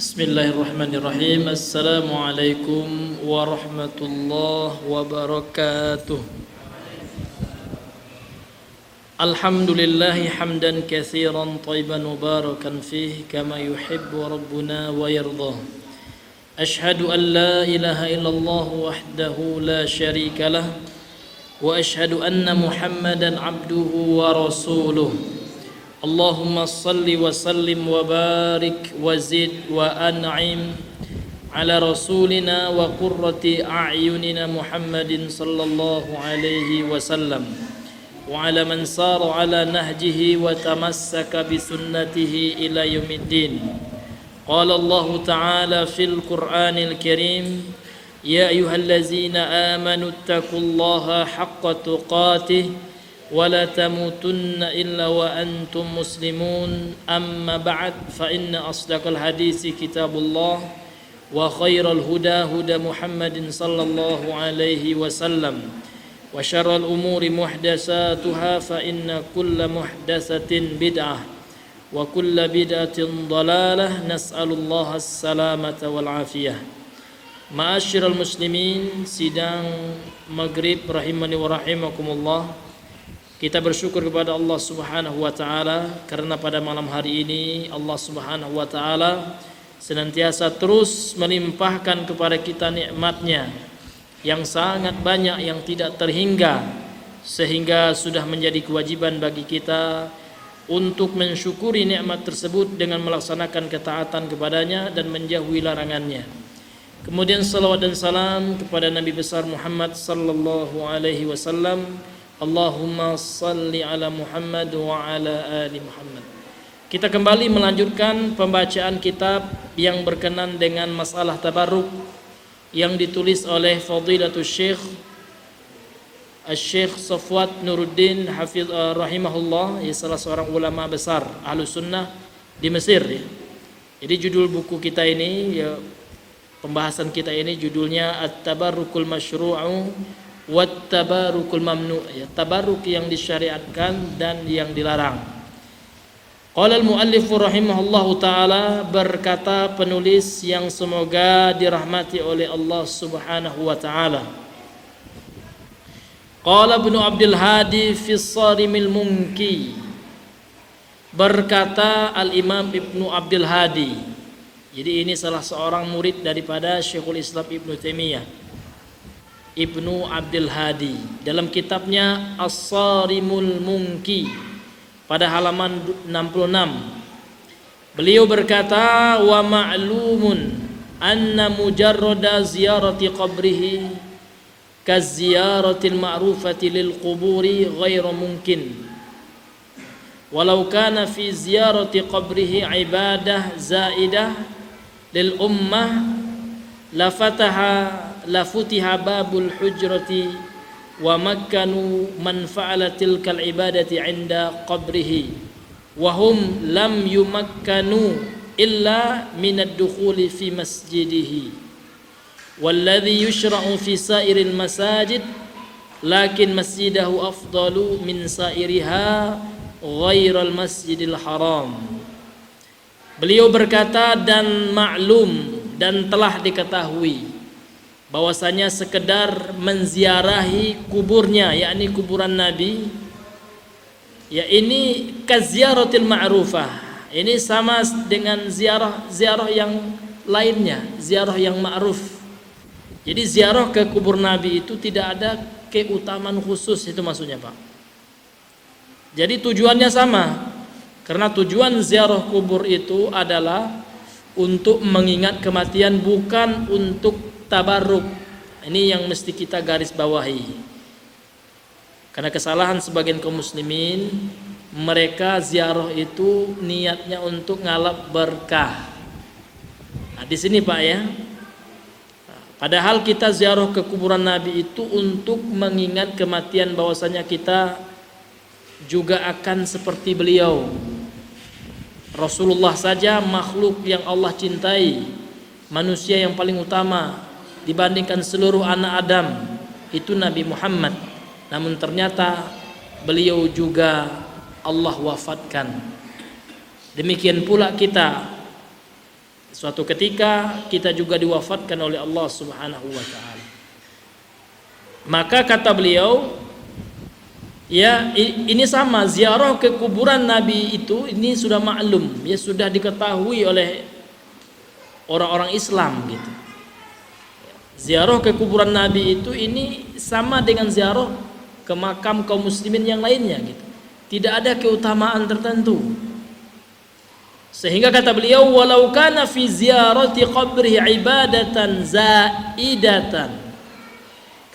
Bismillahirrahmanirrahim. Assalamualaikum warahmatullahi wabarakatuh. Alhamdulillahi hamdan katsiran thayyiban mubarakan fihi kama yuhibbu rabbuna wa yardah. Ashhadu an la ilaha illallah wahdahu la syarika lah wa ashhadu anna Muhammadan abduhu wa rasuluh. Allahumma salli wa sallim wa barik wa zid wa an'im ala rasulina wa qurrati a'yunina Muhammadin sallallahu alaihi wasallam wa ala man sara ala nahjihi wa tamassaka bi sunnatihi ila yaumiddin. Qala Allah ta'ala fil Qur'anil Karim, ya ayyuhallazina amanu taqullaha haqqa tuqatih ولا تموتن إلا وأنتم مسلمون أما بعد فإن أصدق الحديث كتاب الله وخير الهدى هدى محمد صلى الله عليه وسلم وشر الأمور محدثاتها فإن كل محدثة بدعة وكل بدعة ضلالة نسأل الله السلامة والعافية. Ma'asyiral muslimin, sidang maghrib rahimani wa rahimakumullah. Kita bersyukur kepada Allah Subhanahu wa taala karena pada malam hari ini Allah Subhanahu wa taala senantiasa terus melimpahkan kepada kita nikmat-Nya yang sangat banyak yang tidak terhingga, sehingga sudah menjadi kewajiban bagi kita untuk mensyukuri nikmat tersebut dengan melaksanakan ketaatan kepadanya dan menjauhi larangannya. Kemudian salawat dan salam kepada Nabi besar Muhammad sallallahu alaihi wasallam. Allahumma salli ala Muhammad wa ala ali Muhammad. Kita kembali melanjutkan pembacaan kitab yang berkenan dengan masalah tabarruk yang ditulis oleh Fadilatul Syekh Syekh Safwat Nuruddin Hafiz rahimahullah, salah seorang ulama besar Ahlus Sunnah di Mesir ya. Jadi judul buku kita ini ya, pembahasan kita ini judulnya At-Tabarrukul Masyru'u wat-tabarukul mamnu', ya, tabarruk yang disyariatkan dan yang dilarang. Qala al-muallif rahimahullahu taala, berkata penulis yang semoga dirahmati oleh Allah Subhanahu wa taala. Qala Ibnu Abdul Hadi fi Sharimil Munki, berkata al-Imam Ibnu Abdul Hadi. Jadi ini salah seorang murid daripada Syekhul Islam Ibnu Taimiyah, Ibnu Abdul Hadi, dalam kitabnya As-Sharimul Munki pada halaman 66 beliau berkata, wa ma'lumun anna mujarrada ziyarati qabrihi kaziyaratil ma'rufati lil quburi ghairu mungkin walau kana fi ziyarati qabrihi ibadah zaidah lil ummah la futiha babul hujrati wa makkanu man fa'ala tilkal ibadati 'inda qabrihi wa hum lam yumakkanu illa min ad-dukhuli fi masjidihi walladhi yushra'u fi sa'iril masajid lakin masjidahu afdalu min sa'iriha ghairal masjidil haram. Beliau berkata, dan maklum dan telah diketahui bahwasanya sekedar menziarahi kuburnya, yakni kuburan Nabi, ya ini kaziaratil ma'rufah, ini sama dengan ziarah yang lainnya, ziarah yang ma'ruf. Jadi ziarah ke kubur Nabi itu tidak ada keutamaan khusus, itu maksudnya Pak. Jadi tujuannya sama, karena tujuan ziarah kubur itu adalah untuk mengingat kematian, bukan untuk tabarruk. Ini yang mesti kita garis bawahi. Karena kesalahan sebagian kaum muslimin, mereka ziarah itu niatnya untuk ngalap berkah. Nah, di sini Pak ya. Padahal kita ziarah ke kuburan Nabi itu untuk mengingat kematian, bahwasanya kita juga akan seperti beliau. Rasulullah saja makhluk yang Allah cintai, manusia yang paling utama dibandingkan seluruh anak Adam, itu Nabi Muhammad. Namun ternyata beliau juga Allah wafatkan. Demikian pula kita Suatu ketika kita juga diwafatkan oleh Allah Subhanahu wa taala. Maka kata beliau, ya ini sama, ziarah ke kuburan Nabi itu ini sudah maklum, ya sudah diketahui oleh orang-orang Islam gitu. Ziarah ke kuburan Nabi itu ini sama dengan ziarah ke makam kaum muslimin yang lainnya gitu. Tidak ada keutamaan tertentu. Sehingga kata beliau, walau kana fi ziyarati qabrihi ibadatan zaidatan.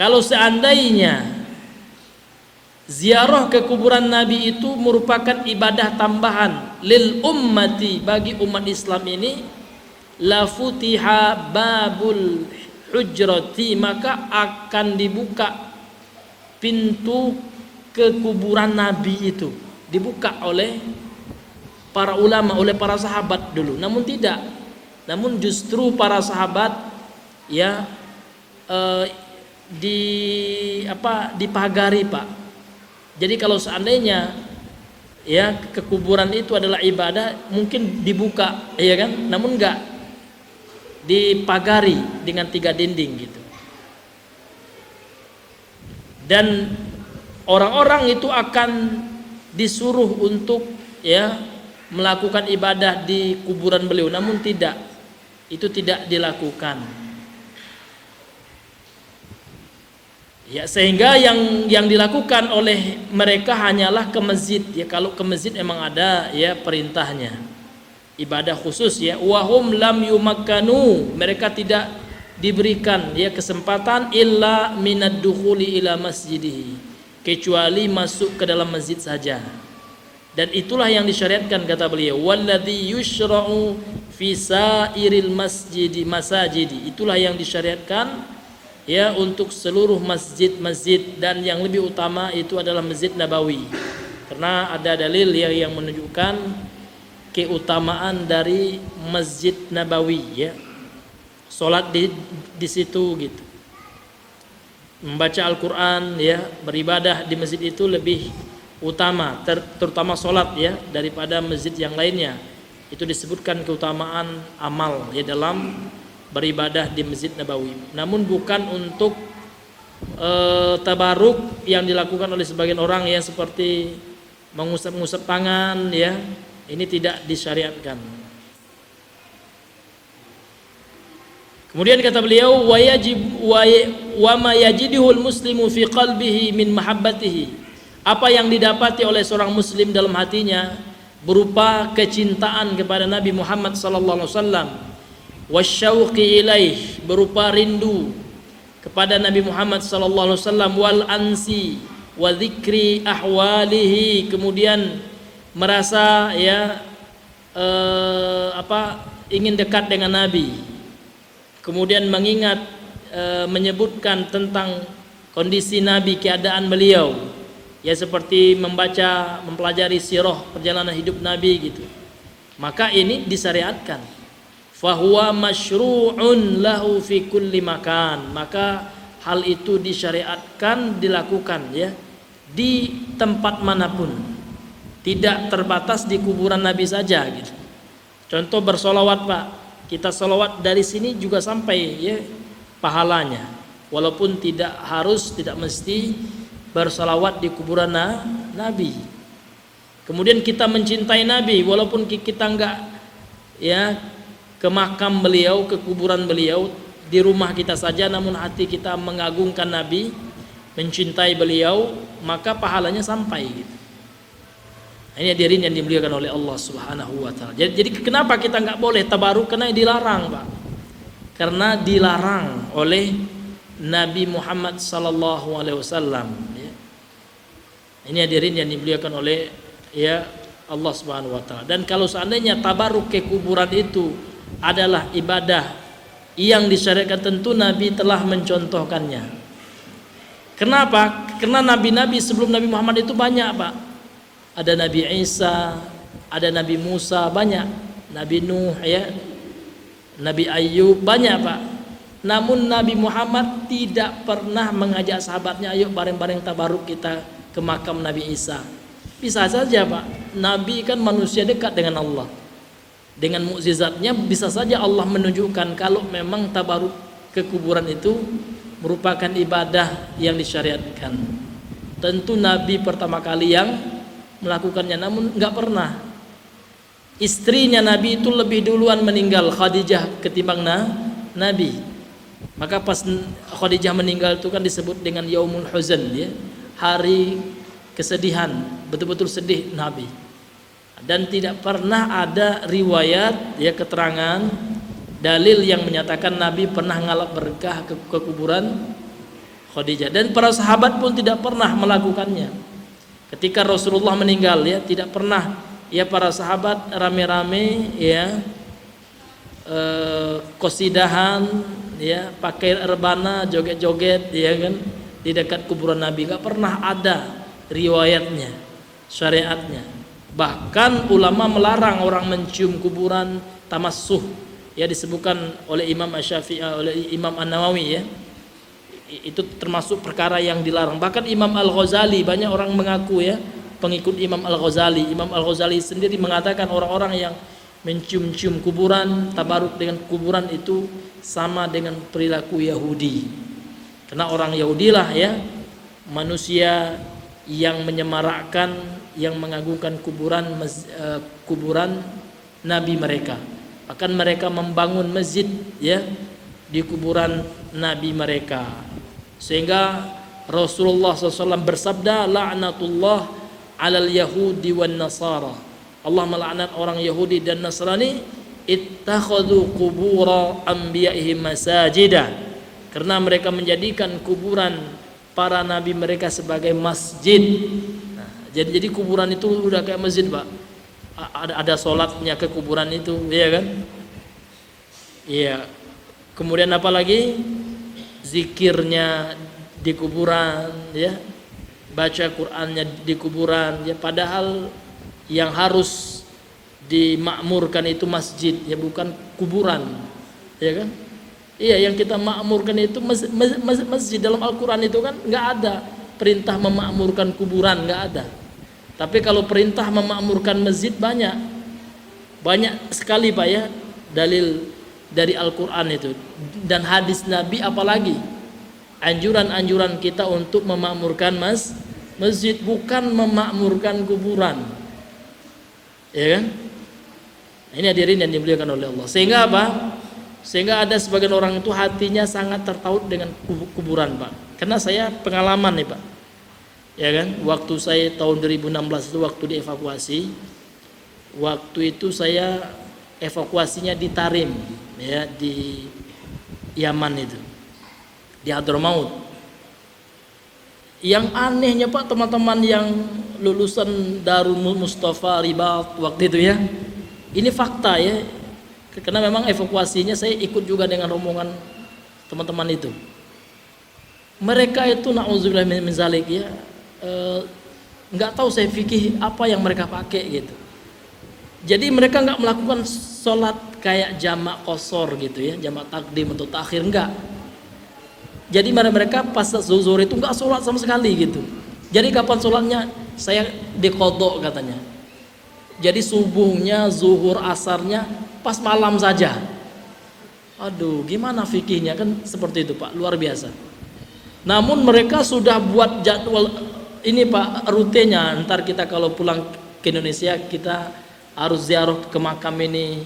Kalau seandainya ziarah ke kuburan Nabi itu merupakan ibadah tambahan lil ummati, bagi umat Islam ini, la futiha babul hujrati, maka akan dibuka pintu ke kuburan Nabi itu, dibuka oleh para ulama, oleh para sahabat dulu. Namun tidak, namun justru para sahabat ya dipagari, Pak. Jadi kalau seandainya ya ke kuburan itu adalah ibadah, mungkin dibuka, ya kan? Namun enggak, dipagari dengan 3 dinding gitu. Dan orang-orang itu akan disuruh untuk ya melakukan ibadah di kuburan beliau, namun tidak, itu tidak dilakukan. Ya, sehingga yang dilakukan oleh mereka hanyalah ke masjid. Ya, kalau ke masjid emang ada ya perintahnya, ibadah khusus ya. Wahum lam yumakkanu, mereka tidak diberikan ya kesempatan illa minad dukhuli ila masjidihi, kecuali masuk ke dalam masjid saja. Dan itulah yang disyariatkan, kata beliau, walladzi yushra'u fi sairil masajidi, itulah yang disyariatkan ya untuk seluruh masjid-masjid, dan yang lebih utama itu adalah Masjid Nabawi, karena ada dalil yang menunjukkan keutamaan dari Masjid Nabawi ya. Salat di situ gitu. Membaca Al-Qur'an ya, beribadah di masjid itu lebih utama, terutama salat ya, daripada masjid yang lainnya. Itu disebutkan keutamaan amal ya dalam beribadah di Masjid Nabawi. Namun bukan untuk tabaruk yang dilakukan oleh sebagian orang ya, seperti mengusap-ngusap tangan ya. Ini tidak disyariatkan. Kemudian kata beliau, wa ma yajidul muslimu fi qalbihi min mahabbatihi, apa yang didapati oleh seorang muslim dalam hatinya berupa kecintaan kepada Nabi Muhammad sallallahu alaihi wasallam, wasyauqi ilaih, berupa rindu kepada Nabi Muhammad sallallahu alaihi wasallam, wal ansi wa dzikri ahwalihi, kemudian merasa ya ingin dekat dengan Nabi, kemudian mengingat menyebutkan tentang kondisi Nabi, keadaan beliau ya, seperti membaca, mempelajari sirah perjalanan hidup Nabi gitu, maka ini disyariatkan. Fahuwa masyru'un lahu fi kulli makan, maka hal itu disyariatkan dilakukan ya di tempat manapun, tidak terbatas di kuburan Nabi saja gitu. Contoh bersolawat, Pak, kita solawat dari sini juga sampai ya pahalanya, walaupun tidak harus, tidak mesti bersolawat di kuburan Nabi. Kemudian kita mencintai Nabi, walaupun kita enggak ya ke makam beliau, ke kuburan beliau, di rumah kita saja, namun hati kita mengagungkan Nabi, mencintai beliau, maka pahalanya sampai gitu. Ini hadirin yang dimuliakan oleh Allah Subhanahu wa taala. Jadi kenapa kita enggak boleh tabaruk? Karena dilarang, Pak. Karena dilarang oleh Nabi Muhammad sallallahu alaihi wasallam ya. Ini hadirin yang dimuliakan oleh ya Allah Subhanahu wa taala. Dan kalau seandainya tabaruk ke kuburan itu adalah ibadah yang disyariatkan, tentu Nabi telah mencontohkannya. Kenapa? Karena nabi-nabi sebelum Nabi Muhammad itu banyak, Pak. Ada Nabi Isa, ada Nabi Musa, banyak. Nabi Nuh ya, Nabi Ayub, banyak, Pak. Namun Nabi Muhammad tidak pernah mengajak sahabatnya, ayo bareng-bareng tabaruk kita ke makam Nabi Isa. Bisa saja, Pak. Nabi kan manusia dekat dengan Allah. Dengan mukjizatnya bisa saja Allah menunjukkan kalau memang tabaruk ke kuburan itu merupakan ibadah yang disyariatkan. Tentu Nabi pertama kali yang melakukannya, namun nggak pernah. Istrinya Nabi itu lebih duluan meninggal, Khadijah, ketimbang Nabi. Maka pas Khadijah meninggal itu kan disebut dengan Yaumul Huzn, ya, hari kesedihan, betul-betul sedih Nabi. Dan tidak pernah ada riwayat, ya, keterangan dalil yang menyatakan Nabi pernah ngalap berkah ke kuburan Khadijah, dan para sahabat pun tidak pernah melakukannya. Ketika Rasulullah meninggal, ya, tidak pernah, ya, para sahabat rame-rame, ya, qasidahan, ya, pakai rebana, joget-joget, ya kan, di dekat kuburan Nabi. Gak pernah ada riwayatnya, syariatnya. Bahkan ulama melarang orang mencium kuburan, tamassuh, ya, disebutkan oleh Imam Asy-Syafi'i, oleh Imam An-Nawawi, ya. Itu termasuk perkara yang dilarang. Bahkan Imam Al-Ghazali, banyak orang mengaku, ya, pengikut Imam Al-Ghazali. Imam Al-Ghazali sendiri mengatakan orang-orang yang mencium-cium kuburan, tabaruk dengan kuburan itu sama dengan perilaku Yahudi. Karena orang Yahudi lah, ya, manusia yang menyemarakkan, yang mengagungkan kuburan Nabi mereka. Bahkan mereka membangun masjid, ya, di kuburan Nabi mereka. Sehingga Rasulullah SAW bersabda, la'natullah alal yahudi wan nasara. Allah melaknat orang Yahudi dan Nasrani, ittakhadhu qubura anbiya'ihim masajida, karena mereka menjadikan kuburan para nabi mereka sebagai masjid. Nah, jadi kuburan itu udah kayak masjid, Pak. Ada sholatnya ke kuburan itu, ya kan? Iya. Kemudian apa lagi? Zikirnya di kuburan, ya. Baca Qur'annya di kuburan, ya. Padahal yang harus dimakmurkan itu masjid, ya, bukan kuburan, ya kan? Iya, yang kita makmurkan itu masjid. Dalam Al-Quran itu kan nggak ada perintah memakmurkan kuburan, nggak ada. Tapi kalau perintah memakmurkan masjid banyak sekali, Pak, ya, dalil dari Al-Quran itu dan hadis Nabi, apalagi anjuran-anjuran kita untuk memakmurkan masjid, bukan memakmurkan kuburan, ya kan? Ini hadirin yang dimuliakan oleh Allah. Sehingga apa? Sehingga ada sebagian orang itu hatinya sangat tertaut dengan kuburan, Pak. Karena saya pengalaman nih, Pak, ya kan, waktu saya tahun 2016 itu waktu dievakuasi, waktu itu saya evakuasinya di Tarim, ya, di Yaman itu, di Hadramaut. Yang anehnya, Pak, teman-teman yang lulusan Darul Mustafa Ribat waktu itu, ya, ini fakta, ya, karena memang evakuasinya saya ikut juga dengan rombongan teman-teman itu. Mereka itu na'udzubillah min zalik, ya, nggak tahu saya fikih apa yang mereka pakai gitu. Jadi mereka nggak melakukan sholat kayak jamak qasar gitu, ya, jamak takdim atau takhir, enggak. Jadi mereka pas zuhur itu nggak sholat sama sekali gitu. Jadi kapan sholatnya? Saya diqodok katanya. Jadi subuhnya, zuhur, asarnya pas malam saja. Aduh, gimana fikihnya? Kan seperti itu, Pak, luar biasa. Namun mereka sudah buat jadwal ini, Pak, rutenya. Ntar kita kalau pulang ke Indonesia kita harus ziarah ke makam ini,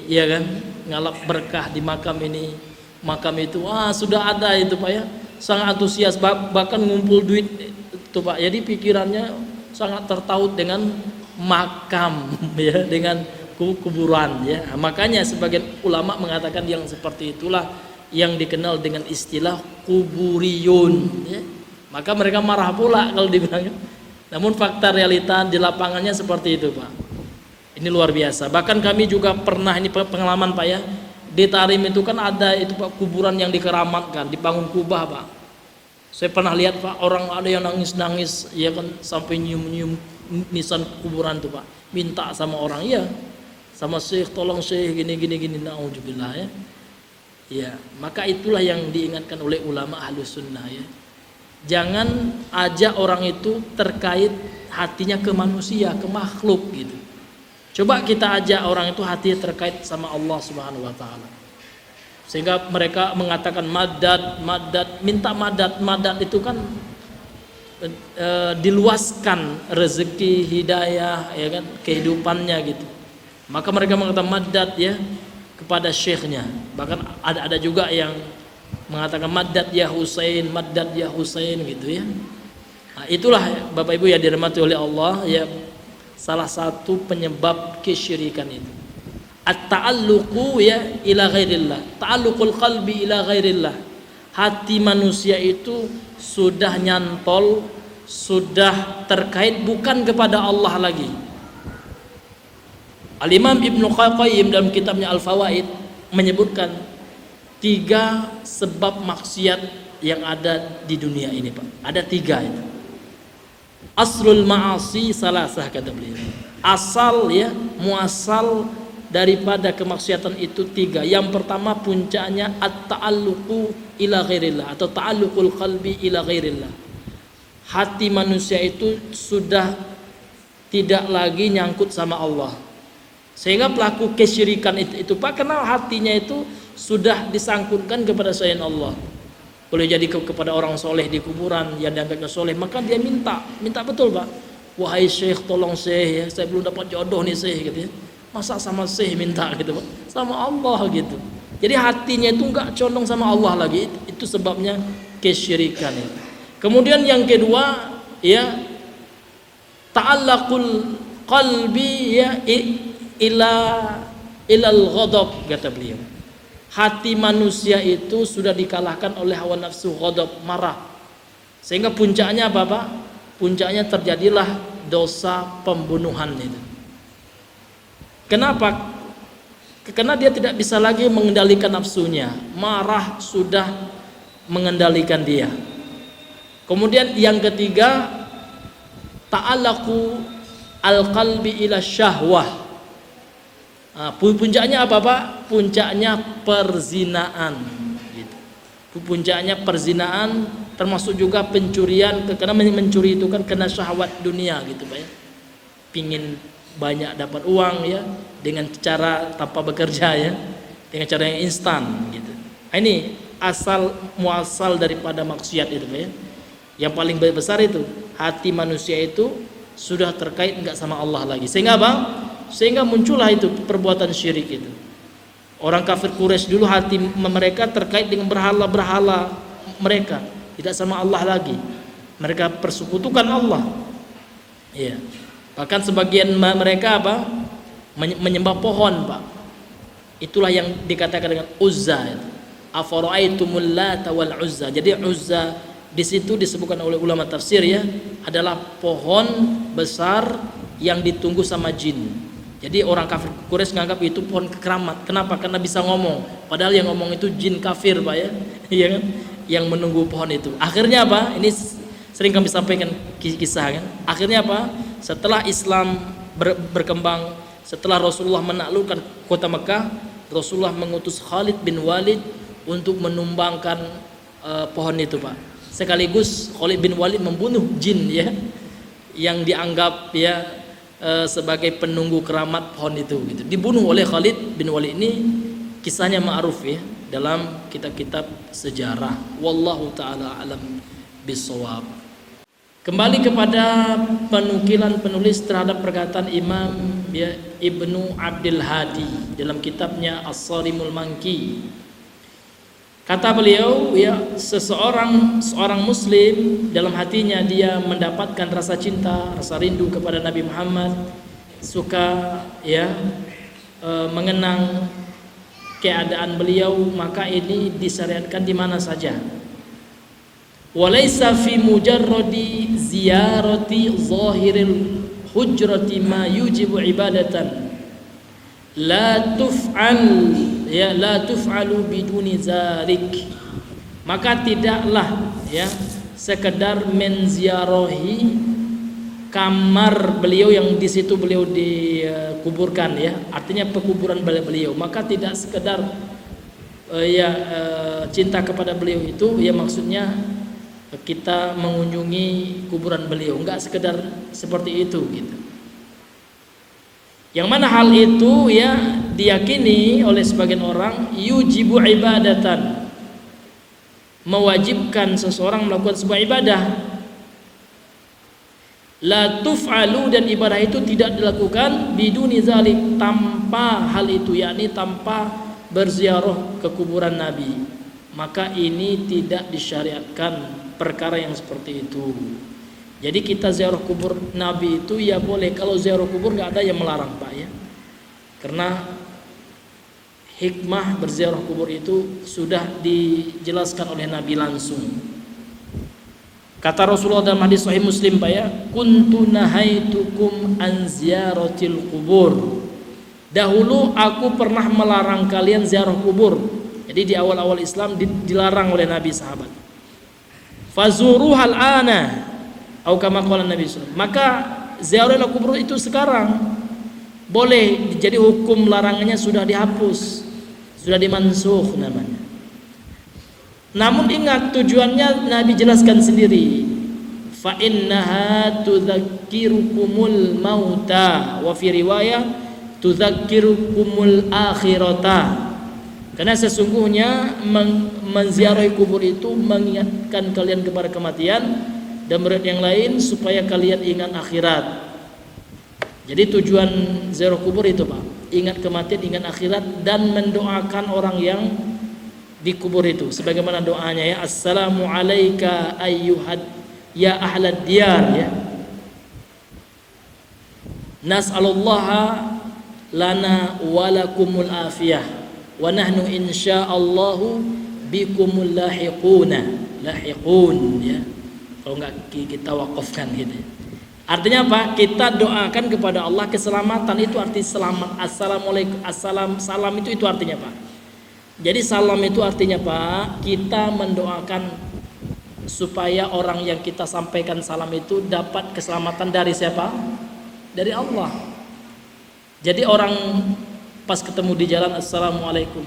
ya kan, ngalap berkah di makam ini, makam itu. Sudah ada itu, Pak, ya, sangat antusias, bahkan ngumpul duit itu, Pak. Jadi pikirannya sangat tertaut dengan makam, ya, dengan kuburan, ya. Makanya sebagian ulama mengatakan yang seperti itulah yang dikenal dengan istilah kuburiyun, ya. Maka mereka marah pula kalau dibilang. Namun fakta realita di lapangannya seperti itu, Pak. Ini luar biasa. Bahkan kami juga pernah, ini pengalaman, Pak, ya, di Tarim itu kan ada itu, Pak, kuburan yang dikeramatkan, dibangun kubah, Pak. Saya pernah lihat, Pak, orang ada yang nangis-nangis, ya kan, sampai nyium-nyium nisan kuburan tuh, Pak. Minta sama orang, ya, sama syekh, tolong syekh gini, naudzubillah, ya. Ya, maka itulah yang diingatkan oleh ulama Ahlus Sunnah, ya. Jangan ajak orang itu terkait hatinya ke manusia, ke makhluk gitu. Coba kita ajak orang itu hati terkait sama Allah Subhanahu wa taala. Sehingga mereka mengatakan madad, madad, minta madad. Madad itu kan diluaskan rezeki, hidayah, ya kan, kehidupannya gitu. Maka mereka mengatakan madad ya kepada syekhnya. Bahkan ada juga yang mengatakan madad ya Husain, madad ya Husain gitu ya. Nah, itulah Bapak Ibu yang dirahmati oleh Allah ya, salah satu penyebab kesyirikan itu. At-ta'alluqu ya ila ghairillah, ta'alluqul qalbi ila ghairillah. Hati manusia itu sudah nyantol, sudah terkait bukan kepada Allah lagi. Al-Imam Ibnu Qayyim dalam kitabnya Al-Fawaid menyebutkan 3 sebab maksiat yang ada di dunia ini, Pak. Ada 3 itu. Aslul ma'asi salasah, kata beliau. Asal ya, muasal daripada kemaksiatan itu 3. Yang pertama puncaknya at-ta'alluqu ila ghairillah atau ta'alluqul qalbi ila ghairillah. Hati manusia itu sudah tidak lagi nyangkut sama Allah. Sehingga pelaku kesyirikan itu Pak, kenal hatinya itu sudah disangkutkan kepada selain Allah. Boleh jadi kepada orang soleh di kuburan yang dianggapnya soleh, maka dia minta betul Pak. Wahai syekh, tolong syekh ya, saya belum dapat jodoh nih syekh gitu ya. Masa sama syekh minta gitu Pak? Sama Allah gitu. Jadi hatinya itu enggak condong sama Allah lagi. Itu sebabnya kesyirikan itu. Kemudian yang kedua ya, ta'allaqul qalbi ya ilal ghadab, kata beliau. Hati manusia itu sudah dikalahkan oleh hawa nafsu, ghadab, marah. Sehingga puncaknya apa Pak? Puncaknya terjadilah dosa pembunuhan itu. Kenapa? Karena dia tidak bisa lagi mengendalikan nafsunya. Marah sudah mengendalikan dia. Kemudian yang ketiga, ta'allaqu al-qalbi ila syahwah. Puncaknya apa Pak? Puncaknya perzinaan gitu. Puncaknya perzinaan, termasuk juga pencurian, karena mencuri itu kan kena syahwat dunia gitu Pak ya. Pingin banyak dapat uang ya, dengan cara tanpa bekerja ya, dengan cara yang instan gitu. Ini asal muasal daripada maksiat itu Pak ya. Yang paling besar itu hati manusia itu sudah terkait enggak sama Allah lagi. Sehingga apa? Sehingga muncullah itu perbuatan syirik itu. Orang kafir Quraisy dulu hati mereka terkait dengan berhala-berhala mereka, tidak sama Allah lagi. Mereka persekutukan Allah. Iya. Bahkan sebagian mereka apa? Menyembah pohon, Pak. Itulah yang dikatakan dengan Uzza. Afara'aitumul Lata wal Uzza. Jadi Uzza di situ disebutkan oleh ulama tafsir ya, adalah pohon besar yang ditunggu sama jin. Jadi orang kafir Quraisy menganggap itu pohon keramat. Kenapa? Karena bisa ngomong. Padahal yang ngomong itu jin kafir Pak ya, iya kan? Yang menunggu pohon itu. Akhirnya apa? Ini sering kami sampaikan kisah kan. Akhirnya apa? Setelah Islam berkembang, setelah Rasulullah menaklukkan kota Mekah, Rasulullah mengutus Khalid bin Walid untuk menumbangkan pohon itu Pak. Sekaligus Khalid bin Walid membunuh jin ya, yang dianggap ya sebagai penunggu keramat pohon itu gitu. Dibunuh oleh Khalid bin Walid. Ini kisahnya ma'ruf ya dalam kitab-kitab sejarah. Wallahu taala alam bisawab. Kembali kepada penukilan penulis terhadap perkataan Imam ya, Ibnu Abdul Hadi dalam kitabnya As-Sarimul Manki. Kata beliau ya, seorang muslim dalam hatinya dia mendapatkan rasa cinta, rasa rindu kepada Nabi Muhammad, suka ya mengenang keadaan beliau, maka ini disyariatkan di mana saja. Walaysa fi mujarradi ziyarati zahiril hujrati ma yujibu ibadatan la tuf'alu biduni zalik. Maka tidaklah ya sekedar menziarahi kamar beliau yang di situ beliau dikuburkan ya, artinya pekuburan beliau, maka tidak sekedar cinta kepada beliau itu ya, maksudnya kita mengunjungi kuburan beliau, enggak sekedar seperti itu gitu. Yang mana hal itu ya diyakini oleh sebagian orang yujibu ibadatan, mewajibkan seseorang melakukan sebuah ibadah. La tuf'alu, dan ibadah itu tidak dilakukan biduni zalik, tanpa hal itu, yakni tanpa berziarah ke kuburan Nabi. Maka ini tidak disyariatkan perkara yang seperti itu. Jadi kita ziarah kubur Nabi itu ya boleh, kalau ziarah kubur nggak ada yang melarang Pak ya. Karena hikmah berziarah kubur itu sudah dijelaskan oleh Nabi langsung. Kata Rasulullah dalam hadis Sahih Muslim Pak ya, kuntu nahaitukum an ziyaratil kubur. Dahulu aku pernah melarang kalian ziarah kubur. Jadi di awal-awal Islam dilarang oleh Nabi sahabat. Fazuruhal ana, atau kama qala Nabi sallallahu alaihi wasallam. Maka ziarah kubur itu sekarang boleh, jadi hukum larangannya sudah dihapus, sudah dimansukh namanya. Namun ingat tujuannya Nabi jelaskan sendiri. Fa innaha tudzakkirukumul mauta wa fi riwayah tudzakkirukumul akhirata. Karena sesungguhnya menziarahi kubur itu mengingatkan kalian kepada kematian, dan menurut yang lain supaya kalian ingat akhirat. Jadi tujuan ziarah kubur itu Pak, ingat kematian, ingat akhirat, dan mendoakan orang yang di kubur itu. Sebagaimana doanya ya, assalamu alayka ayyuhad ya ahlad diyar ya. Nas'alullaha lana walakumul afiyah wa nahnu insyaallahu bikumul lahiqun ya. Kalau enggak kita wakafkan gitu. Artinya apa? Kita doakan kepada Allah keselamatan, itu arti selamat. Assalamualaikum, salam itu artinya Pak. Jadi salam itu artinya Pak, kita mendoakan supaya orang yang kita sampaikan salam itu dapat keselamatan dari siapa? Dari Allah. Jadi orang pas ketemu di jalan assalamualaikum,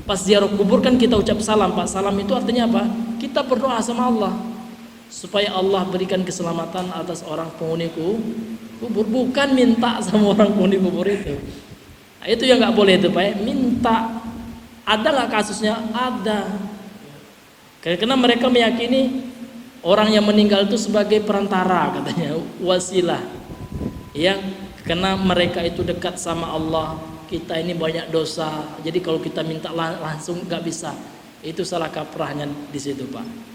pas ziarah kubur kan kita ucap salam Pak. Salam itu artinya apa? Kita berdoa sama Allah supaya Allah berikan keselamatan atas orang penghuni kubur, bukan minta sama orang penghuni kubur itu. Nah, itu yang nggak boleh itu Pak ya. Minta. Ada nggak kasusnya? Ada. Karena mereka meyakini orang yang meninggal itu sebagai perantara, katanya, wasilah. Ya, karena mereka itu dekat sama Allah. Kita ini banyak dosa, jadi kalau kita minta langsung nggak bisa. Itu salah kaprahnya di situ Pak.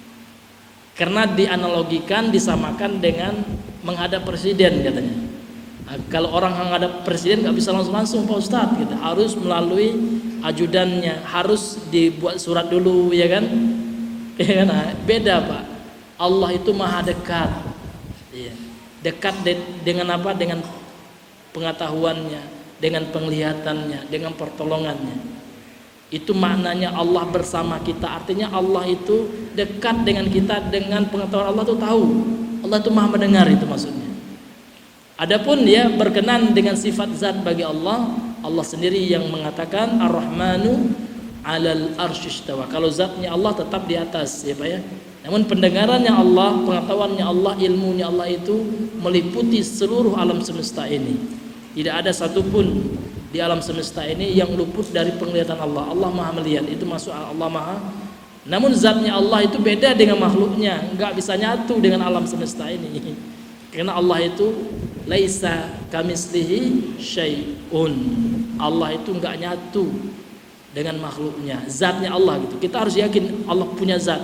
Karena dianalogikan, disamakan dengan menghadap presiden katanya. Nah, kalau orang menghadap presiden nggak bisa langsung Pak Ustadz, gitu. Harus melalui ajudannya, harus dibuat surat dulu ya kan. Ya kan? Nah, beda Pak. Allah itu maha dekat. Ya. Dekat dengan apa? Dengan pengetahuannya, dengan penglihatannya, dengan pertolongannya. Itu maknanya Allah bersama kita. Artinya Allah itu dekat dengan kita, dengan pengetahuan Allah itu tahu. Allah itu maha mendengar, itu maksudnya. Adapun ya berkenan dengan sifat zat bagi Allah, Allah sendiri yang mengatakan Ar-Rahmanu 'alal arsy istawa. Kalau zatnya Allah tetap di atas ya Pak ya. Namun pendengarannya Allah, pengetahuannya Allah, ilmunya Allah itu meliputi seluruh alam semesta ini. Tidak ada satupun di alam semesta ini yang luput dari penglihatan Allah. Allah maha melihat, itu masuk Allah maha. Namun zatnya Allah itu beda dengan makhluknya, enggak bisa nyatu dengan alam semesta ini. Karena Allah itu laisa kamislihi syai'un. Allah itu enggak nyatu dengan makhluknya, zatnya Allah gitu. Kita harus yakin Allah punya zat.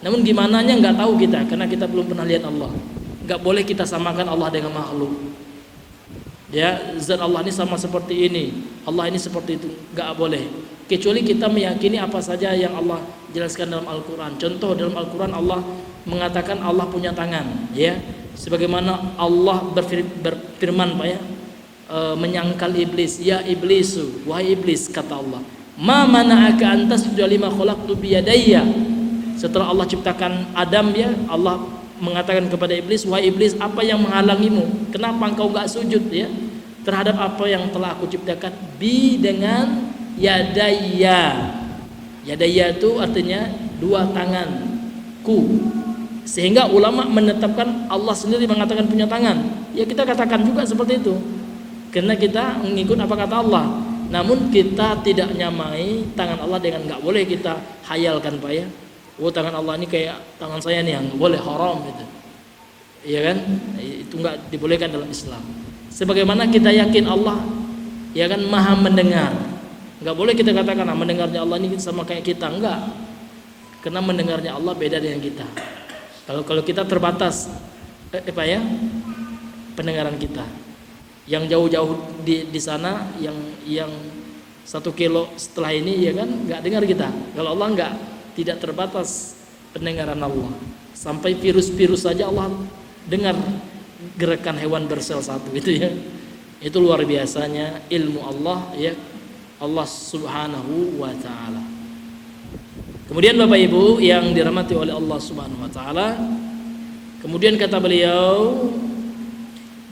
Namun gimananya enggak tahu kita, karena kita belum pernah lihat Allah. Enggak boleh kita samakan Allah dengan makhluk. Ya, zat Allah ini sama seperti ini, Allah ini seperti itu, enggak boleh. Kecuali kita meyakini apa saja yang Allah jelaskan dalam Al-Quran. Contoh dalam Al-Quran Allah mengatakan Allah punya tangan, ya. Sebagaimana Allah berfirman Pak ya, menyangkal iblis, ya iblisu, wahai iblis, kata Allah, ma mana'aka an tasjuda lima khalaqtu biyadayya. Setelah Allah ciptakan Adam ya, Allah mengatakan kepada iblis, wahai iblis, apa yang menghalangimu? Kenapa engkau enggak sujud ya terhadap apa yang telah aku ciptakan? Bi dengan yadayya. Yadayya itu artinya dua tanganku. Sehingga ulama menetapkan Allah sendiri mengatakan punya tangan. Ya kita katakan juga seperti itu. karena kita mengikut apa kata Allah. Namun kita tidak nyamai tangan Allah dengan nggak boleh kita hayalkan Pak ya. Oh tangan Allah ini kayak tangan saya nih, yang nggak boleh, haram gitu. Iya kan? Itu nggak dibolehkan dalam Islam. Sebagaimana kita yakin Allah ya kan maha mendengar. Nggak boleh kita katakan mendengarnya Allah ini sama kayak kita, enggak. Karena mendengarnya Allah beda dengan kita. Kalau kita terbatas Pak ya pendengaran kita. Yang jauh-jauh di sana yang 1 kilo setelah ini ya kan nggak dengar kita. Kalau Allah nggak, tidak terbatas pendengaran Allah. Sampai virus-virus saja Allah dengar gerakan hewan bersel satu itu ya. Itu luar biasanya ilmu Allah ya, Allah Subhanahu wa taala. Kemudian Bapak Ibu yang dirahmati oleh Allah Subhanahu wa taala, kemudian kata beliau,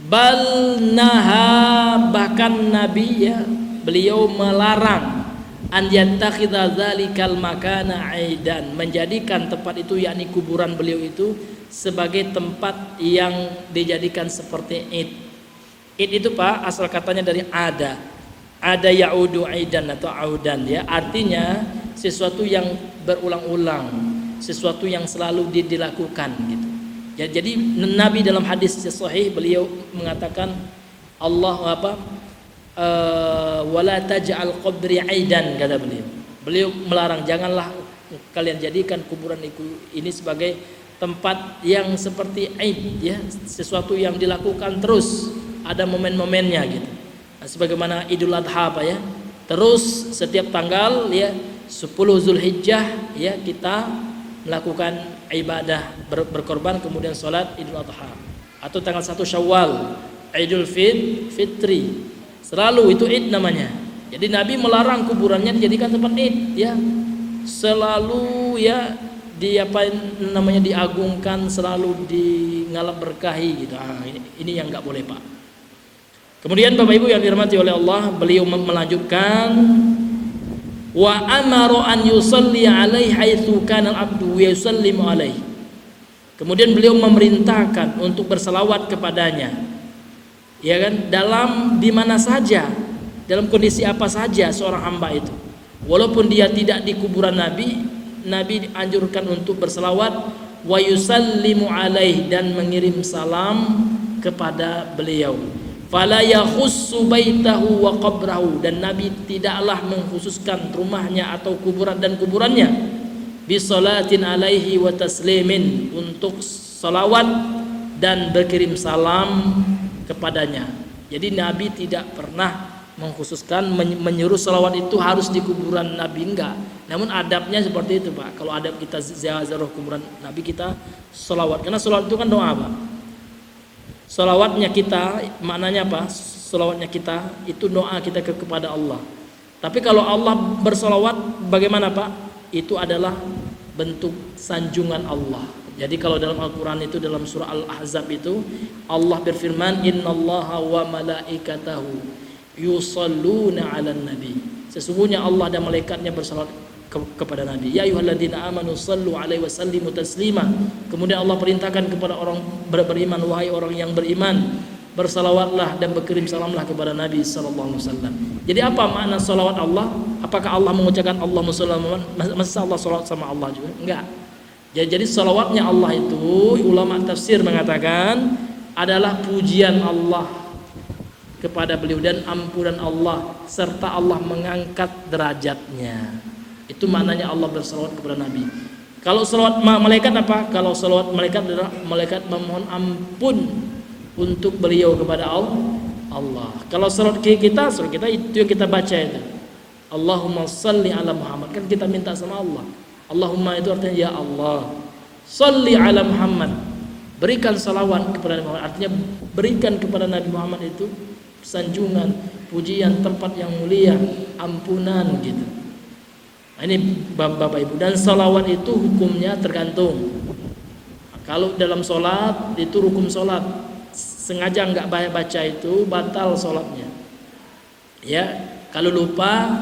bal naha, bahkan Nabi ya, beliau melarang an yattakhidha dzalikal makana aidan, menjadikan tempat itu yakni kuburan beliau itu sebagai tempat yang dijadikan seperti id. Id itu Pak asal katanya dari ada yaudu aidan atau audan ya, artinya sesuatu yang berulang-ulang, sesuatu yang selalu dilakukan gitu. Ya, jadi Nabi dalam hadis sahih beliau mengatakan Allah wala taj'al qabri aidan, kata beliau. Beliau melarang janganlah kalian jadikan kuburan ini sebagai tempat yang seperti aid ya, sesuatu yang dilakukan terus, ada momen-momennya gitu. Nah, sebagaimana Idul Adha Pak ya. Terus setiap tanggal ya 10 Zulhijjah ya kita melakukan ibadah berkorban, kemudian sholat Idul Adha, atau tanggal 1 Syawal Idul Fitri, selalu itu id namanya. Jadi Nabi melarang kuburannya dijadikan tempat id ya, selalu ya diagungkan, selalu ngalap berkahi gitu. Ini yang nggak boleh Pak. Kemudian Bapak Ibu yang dirahmati oleh Allah, beliau melanjutkan wa amaru an yusalli alaihi haitsu kana al-abdu yusallimu alaihi. Kemudian beliau memerintahkan untuk berselawat kepadanya. Ya kan, dalam di mana saja, dalam kondisi apa saja seorang hamba itu. Walaupun dia tidak di kuburan Nabi, Nabi dianjurkan untuk berselawat wa yusallimu alaihi, dan mengirim salam kepada beliau. Fala yakhussu baitahu wa qabrahu, dan Nabi tidaklah mengkhususkan rumahnya atau kuburan dan kuburannya bi salatin alaihi wa taslimin, untuk salawat dan berkirim salam kepadanya. Jadi Nabi tidak pernah mengkhususkan menyuruh salawat itu harus di kuburan Nabi, enggak. Namun adabnya seperti itu Pak. Kalau adab kita ziarah kuburan Nabi, kita salawat, karena salawat itu kan doa Pak. Salawatnya kita maknanya apa? Salawatnya kita itu doa kita kepada Allah. Tapi kalau Allah bersalawat bagaimana Pak? Itu adalah bentuk sanjungan Allah. Jadi kalau dalam Al-Quran itu, dalam surah Al-Ahzab itu Allah berfirman, innallaha wa malaikatahu yusalluna 'alan nabi. Sesungguhnya Allah dan malaikatnya bersalawat kepada Nabi. Ya ayyuhalladzina amanu sallu alaihi wasallimu taslima. Kemudian Allah perintahkan kepada orang beriman, wahai orang yang beriman, bersalawatlah dan berkirim salamlah kepada Nabi sallallahu alaihi wasallam. Jadi apa makna salawat Allah? Apakah Allah mengucapkan Allahumma shalli ala Muhammad? Masa Allah salawat sama Allah juga? Enggak. Jadi salawatnya Allah itu ulama tafsir mengatakan adalah pujian Allah kepada beliau dan ampunan Allah, serta Allah mengangkat derajatnya. Itu maknanya Allah bersalawat kepada Nabi. Kalau salawat malaikat apa? Kalau salawat malaikat adalah malaikat memohon ampun untuk beliau kepada Allah. Kalau salawat kita itu yang kita baca itu, Allahumma salli ala Muhammad, kan kita minta sama Allah. Allahumma itu artinya ya Allah, salli ala Muhammad, berikan salawat kepada Nabi Muhammad, artinya berikan kepada Nabi Muhammad itu sanjungan, pujian, tempat yang mulia, ampunan gitu. Nah, ini Bapak Ibu, dan salawat itu hukumnya tergantung. Kalau dalam sholat itu rukun sholat, sengaja nggak baca itu batal sholatnya. Ya, kalau lupa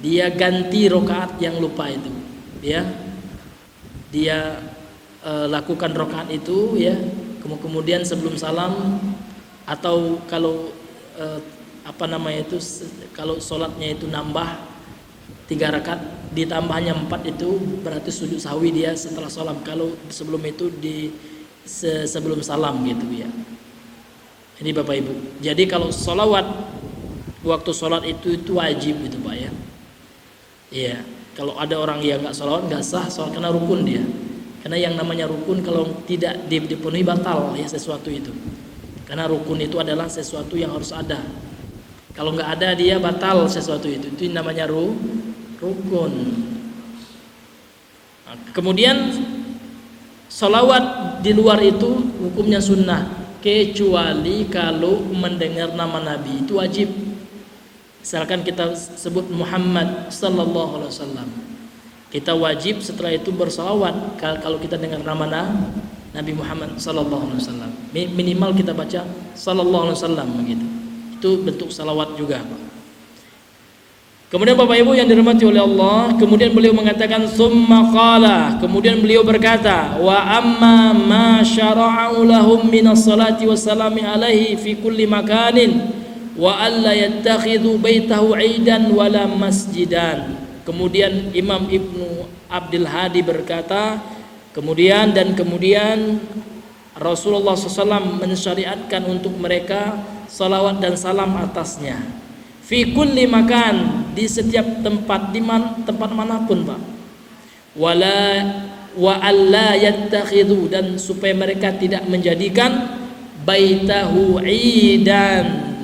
dia ganti rakaat yang lupa itu. Ya, dia lakukan rakaat itu ya, kemudian sebelum salam, atau kalau apa namanya itu, kalau sholatnya itu nambah 3 rakaat ditambahnya 4 itu berarti sujud sahwi dia setelah salam. Kalau sebelum itu sebelum salam gitu ya. Ini Bapak Ibu. Jadi kalau sholawat waktu sholat itu wajib gitu Pak ya. Iya. Kalau ada orang yang nggak sholawat nggak sah sholat, karena rukun dia. Karena yang namanya rukun kalau tidak dipenuhi batal ya sesuatu itu. Karena rukun itu adalah sesuatu yang harus ada. Kalau nggak ada dia batal sesuatu itu. Itu namanya rukun. Nah, kemudian sholawat di luar itu hukumnya sunnah, kecuali kalau mendengar nama Nabi itu wajib. Misalkan kita sebut Muhammad sallallahu alaihi wasallam, kita wajib setelah itu bersalawat kalau kita dengar nama Nabi Muhammad sallallahu alaihi wasallam. Minimal kita baca sallallahu alaihi wasallam begitu. Itu bentuk salawat juga, Pak. Kemudian Bapak Ibu yang dirahmati oleh Allah, kemudian beliau mengatakan summa qala, kemudian beliau berkata, wa amma ma syara'u lahum minas salati wassalami alaihi fi kulli makanin wa alla yattakhidhu baitahu 'aidan wala masjidan. Kemudian Imam Ibnu Abdul Hadi berkata, kemudian Rasulullah SAW mensyariatkan untuk mereka salawat dan salam atasnya fi kulli makan, di setiap tempat, tempat manapun Pak. Wa alla yattakhidhu, dan supaya mereka tidak menjadikan baitahu 'aidan,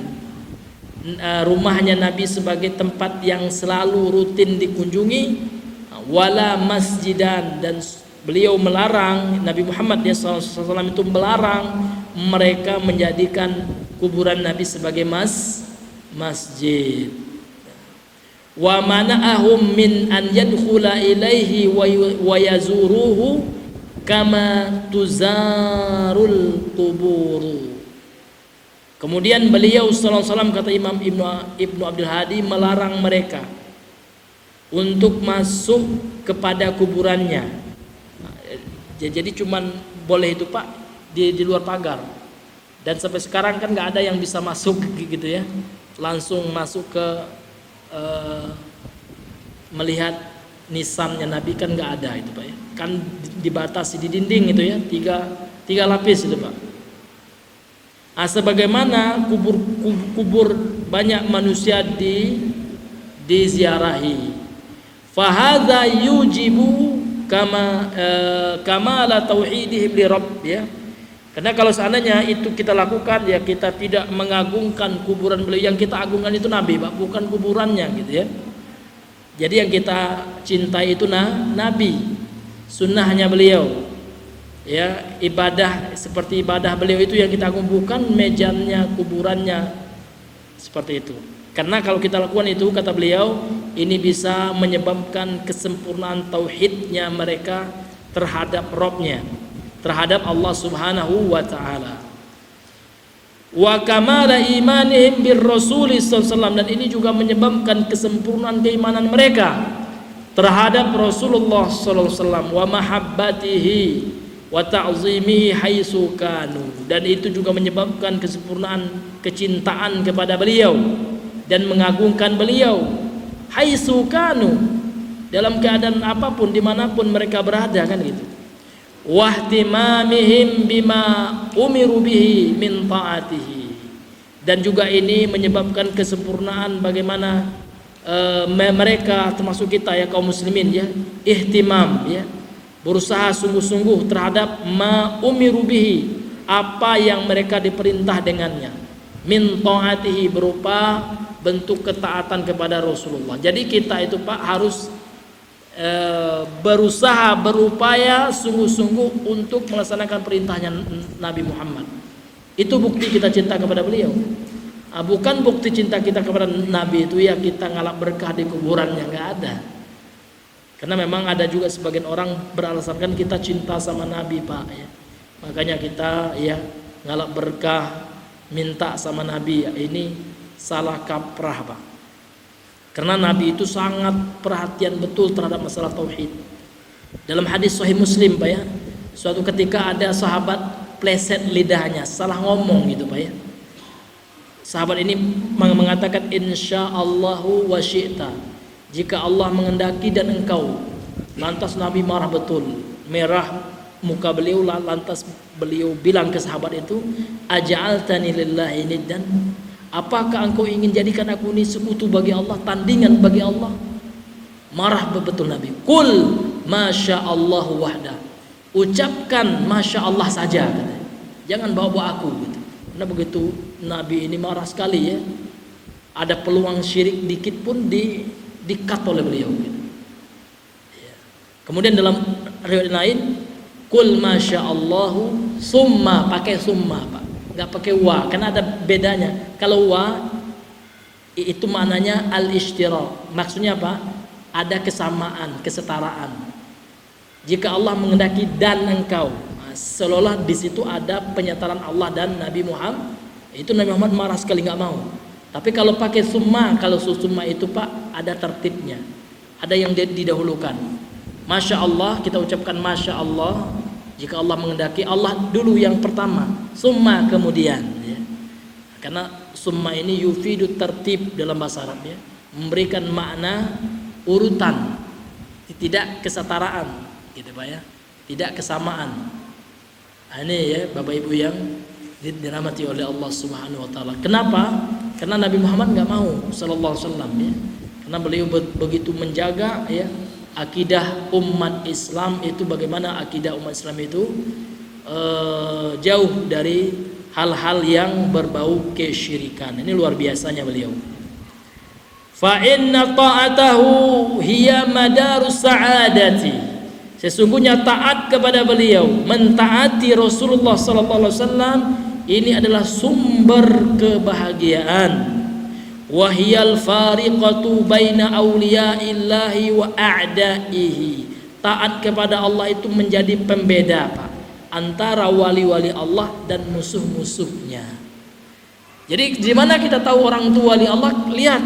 rumahnya Nabi sebagai tempat yang selalu rutin dikunjungi, wala masjidan, dan beliau melarang, Nabi Muhammad SAW itu melarang mereka menjadikan kuburan Nabi sebagai masjid. Wa mana'ahum min an yadkhula ilaihi wa yazuruhu kama tuzarul quburu. Kemudian beliau sallallahu alaihi wasallam, kata Imam Ibnu Abdul Hadi, melarang mereka untuk masuk kepada kuburannya. Jadi cuman boleh itu Pak di luar pagar. Dan sampai sekarang kan nggak ada yang bisa masuk gitu ya, langsung masuk ke melihat nisannya Nabi, kan nggak ada itu Pak ya. Kan dibatasi di dinding itu ya, tiga lapis itu Pak. Sebagaimana kubur banyak manusia diziarahi. Fahadha yujibu kamala tauhidih li rabb ya. Karena kalau seandainya itu kita lakukan ya, kita tidak mengagungkan kuburan beliau. Yang kita agungkan itu Nabi Pak, bukan kuburannya gitu ya. Jadi yang kita cintai itu Nabi, sunnahnya beliau. Ya, ibadah seperti ibadah beliau itu yang kita agung, bukan mejanya, kuburannya, seperti itu. Karena kalau kita lakukan itu, kata beliau, ini bisa menyebabkan kesempurnaan tauhidnya mereka terhadap Rabb-nya, terhadap Allah Subhanahu wa taala. Wa kamala imanihim bir Rasul sallallahu alaihi wasallam, dan ini juga menyebabkan kesempurnaan keimanan mereka terhadap Rasulullah sallallahu alaihi wasallam, wa mahabbatihi wa ta'zimihi haitsu kanu, dan itu juga menyebabkan kesempurnaan kecintaan kepada beliau dan mengagungkan beliau haitsu kanu, dalam keadaan apapun, dimanapun mereka berada, kan gitu. Wahtimamihim bima umiru bihi min ta'atihi, dan juga ini menyebabkan kesempurnaan bagaimana mereka, termasuk kita ya kaum muslimin ya, ihtimam ya, berusaha sungguh-sungguh terhadap ma umiru bihi, apa yang mereka diperintah dengannya, min ta'atihi, berupa bentuk ketaatan kepada Rasulullah. Jadi kita itu Pak harus berusaha, berupaya sungguh-sungguh untuk melaksanakan perintahnya Nabi Muhammad. Itu bukti kita cinta kepada beliau. Bukan bukti cinta kita kepada Nabi itu ya kita ngalap berkah di kuburannya, nggak ada. Karena memang ada juga sebagian orang beralasan kan kita cinta sama Nabi Pak ya, makanya kita ya ngalap berkah, minta sama Nabi ya. Ini salah kaprah Pak. Karena Nabi itu sangat perhatian betul terhadap masalah tauhid. Dalam hadis Sahih Muslim Pak ya, suatu ketika ada sahabat pleset lidahnya, salah ngomong gitu Pak ya. Sahabat ini mengatakan insyaallahu wa syi'ta. Jika Allah mengendaki dan engkau. Lantas Nabi marah betul. Merah muka beliau, lantas beliau bilang ke sahabat itu, aja'altani lillahi niddan? Apakah engkau ingin jadikan aku ini sekutu bagi Allah, tandingan bagi Allah? Marah betul Nabi. Qul masyaallahu wahda. Ucapkan masya Allah saja, katanya. Jangan bawa-bawa aku gitu. Karena begitu Nabi ini marah sekali ya. Ada peluang syirik dikit pun di-cut oleh beliau gitu. Ya. Kemudian dalam riwayat lain, qul masyaallahu summa, pakai summa, Pak. Enggak pakai wa, karena ada bedanya. Kalau wa itu maknanya al-ishtirak. Maksudnya apa? Ada kesamaan, kesetaraan. Jika Allah mengendaki dan engkau, seolah-olah di situ ada penyetaraan Allah dan Nabi Muhammad. Itu Nabi Muhammad marah sekali, nggak mau. Tapi kalau pakai summa, kalau summa itu Pak ada tertibnya, ada yang didahulukan. Masya Allah, kita ucapkan Masya Allah. Jika Allah mengendaki, Allah dulu yang pertama, summa kemudian. Ya. Karena summa ini yufidu tertib dalam bahasa Arab ya, memberikan makna urutan, tidak kesetaraan, gitu Pak ya, tidak kesamaan. Ini ya Bapak Ibu yang dirahmati oleh Allah Subhanahu wa taala. Kenapa? Karena Nabi Muhammad enggak mau sallallahu alaihi wasallam ya. Karena beliau begitu menjaga ya akidah umat Islam itu, bagaimana akidah umat Islam itu jauh dari hal-hal yang berbau kesyirikan. Ini luar biasanya beliau. Fa inna ta'atahu hiya madarus sa'adati. Sesungguhnya taat kepada beliau, mentaati Rasulullah sallallahu alaihi wasallam, ini adalah sumber kebahagiaan. Wahiyal fariqatu baina auliya'illahi wa a'da'ihi. Taat kepada Allah itu menjadi pembeda Pak, antara wali-wali Allah dan musuh-musuhnya. Jadi di mana kita tahu orang itu wali Allah? Lihat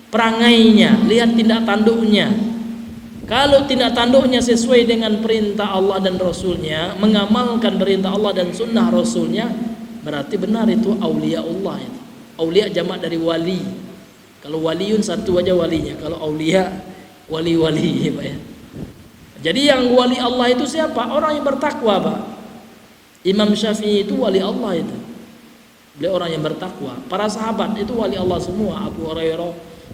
perangainya, lihat tindak tanduknya. Kalau tindak tanduknya sesuai dengan perintah Allah dan Rasulnya, mengamalkan perintah Allah dan sunnah Rasulnya, berarti benar itu aulia Allah itu. Aulia jamak dari wali. Kalau waliun satu aja walinya. Kalau aulia wali-wali ya Pak ya. Jadi yang wali Allah itu siapa? Orang yang bertakwa Pak. Imam Syafi'i itu wali Allah itu. Beliau orang yang bertakwa. Para sahabat itu wali Allah semua. Abu Hurairah,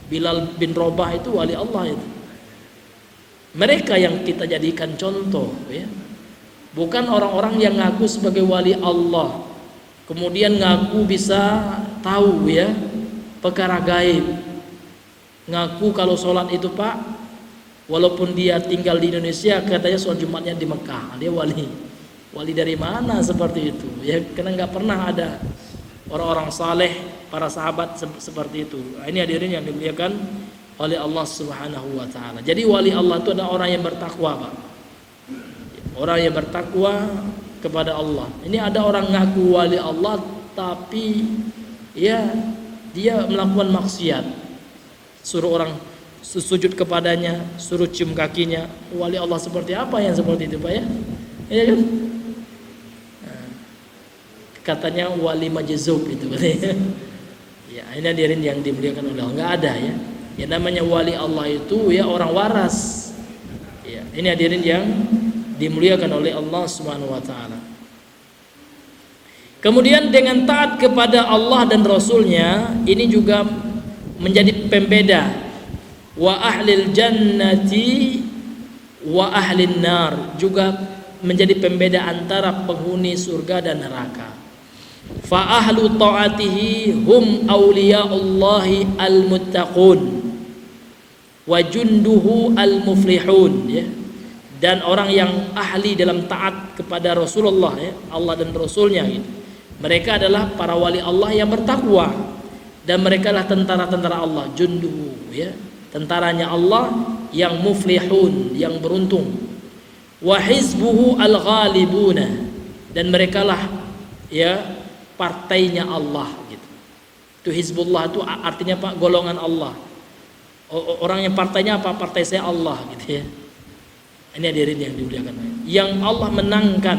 Bilal bin Rabah itu wali Allah itu. Mereka yang kita jadikan contoh ya. Bukan orang-orang yang ngaku sebagai wali Allah, kemudian ngaku bisa tahu ya perkara gaib. Ngaku kalau sholat itu Pak, walaupun dia tinggal di Indonesia, katanya sholat Jumatnya di Mekah, dia wali. Wali dari mana seperti itu ya? Karena nggak pernah ada orang-orang saleh, para sahabat seperti itu. Ini hadirin yang dimuliakan oleh Allah Subhanahu wa taala. Jadi wali Allah itu adalah orang yang bertakwa, Pak. Orang yang bertakwa kepada Allah. Ini ada orang ngaku wali Allah tapi ya dia melakukan maksiat. Suruh orang sujud kepadanya, suruh cium kakinya. Wali Allah seperti apa yang seperti itu, Pak ya? Iya kan? Nah, katanya wali majzub itu katanya. Ya, ini hadirin yang dimuliakan oleh Allah. Enggak ada ya. Yang namanya wali Allah itu ya orang waras. Ya, ini hadirin yang dimuliakan oleh Allah Subhanahu wa taala. Kemudian dengan taat kepada Allah dan Rasulnya, ini juga menjadi pembeda wa ahlil jannati wa ahlin nar, juga menjadi pembeda antara penghuni surga dan neraka. Fa ahlu ta'atihi hum awliya'ullahi al-muttaqun wa junduhu al-muflihun ya. Dan orang yang ahli dalam taat kepada Rasulullah ya, Allah dan Rasulnya gitu. Mereka adalah para wali Allah yang bertakwa, dan mereka adalah tentara-tentara Allah, junduhu ya, tentaranya Allah yang muflihun, yang beruntung. Wa hizbuhu al-ghalibuna, dan merekalah ya partainya Allah gitu. Itu Hizbullah itu artinya Pak golongan Allah. Orang yang partainya apa? Partai saya Allah gitu ya. Ini hadirin yang dimuliakan. Yang Allah menangkan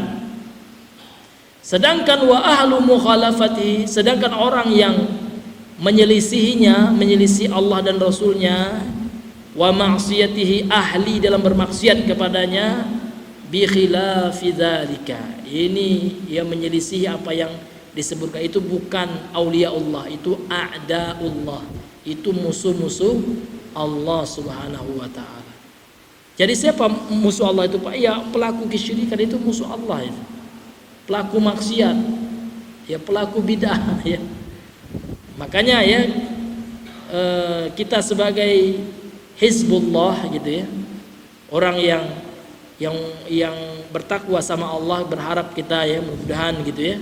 Sedangkan wa ahlu mukhalafatihi, sedangkan orang yang menyelisihinya, menyelisih Allah dan Rasulnya, wa ma'siyatihi, ahli dalam bermaksiat kepadanya, bi khilafi dzalika, ini yang menyelisih apa yang disebutkan itu bukan aulia Allah, itu a'daullah, itu musuh-musuh Allah Subhanahu wa taala. Jadi siapa musuh Allah itu Pak? Ya pelaku kesyirikan itu musuh Allah itu. Pelaku maksiat, ya pelaku bid'ah ya. Makanya ya kita sebagai Hizbullah gitu ya, orang yang bertakwa sama Allah, berharap kita ya mudah-mudahan gitu ya,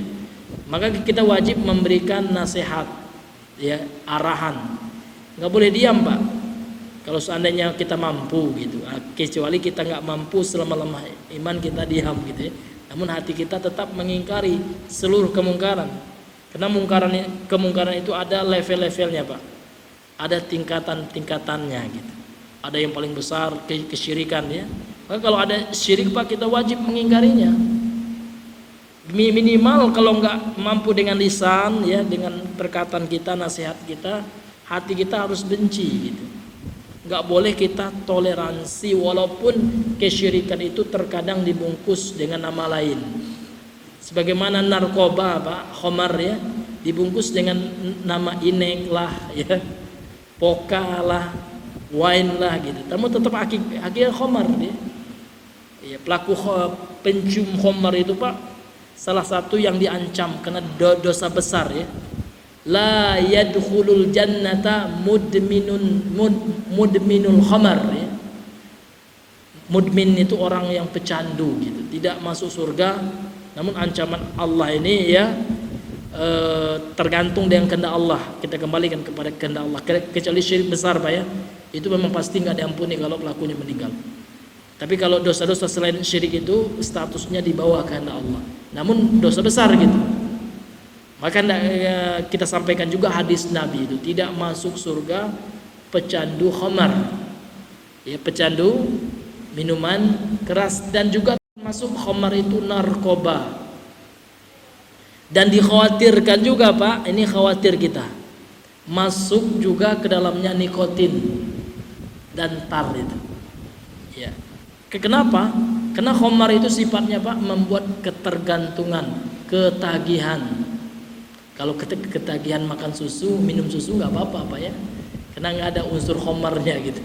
maka kita wajib memberikan nasihat ya, arahan. Nggak boleh diam Pak kalau seandainya kita mampu gitu, kecuali kita nggak mampu selama lemah iman kita diam gitu ya. Namun hati kita tetap mengingkari seluruh kemungkaran. Karena kemungkaran itu ada level-levelnya Pak, ada tingkatan-tingkatannya gitu. Ada yang paling besar kesyirikan ya. Maka kalau ada syirik Pak, kita wajib mengingkarinya. Minimal kalau nggak mampu dengan lisan ya, dengan perkataan kita, nasihat kita, hati kita harus benci gitu. Nggak boleh kita toleransi walaupun kesyirikan itu terkadang dibungkus dengan nama lain. Sebagaimana narkoba Pak, khamar ya, dibungkus dengan nama inek lah ya, poka lah, wine lah gitu. Namun tetap akhirnya khamar dia. Ya, pelaku pencium khamar itu Pak, salah satu yang diancam kena dosa besar ya. La yadkhulul jannata mudminul khamar ya. Mudmin itu orang yang pecandu gitu, tidak masuk surga. Namun ancaman Allah ini ya tergantung dengan kehendak Allah. Kita kembalikan kepada kehendak Allah. Kecuali syirik besar Pak ya, itu memang pasti nggak diampuni kalau pelakunya meninggal. Tapi kalau dosa-dosa selain syirik itu statusnya di bawah kehendak Allah. Namun dosa besar gitu. Maka kita sampaikan juga hadis Nabi itu, tidak masuk surga pecandu khamar ya, pecandu minuman keras, dan juga masuk khamar itu narkoba. Dan dikhawatirkan juga Pak, ini khawatir kita, masuk juga ke dalamnya nikotin dan tar itu ya. Kenapa? Karena khamar itu sifatnya Pak membuat ketergantungan, ketagihan. Kalau ketagihan makan susu, minum susu nggak apa-apa Pak ya, karena nggak ada unsur khamarnya gitu.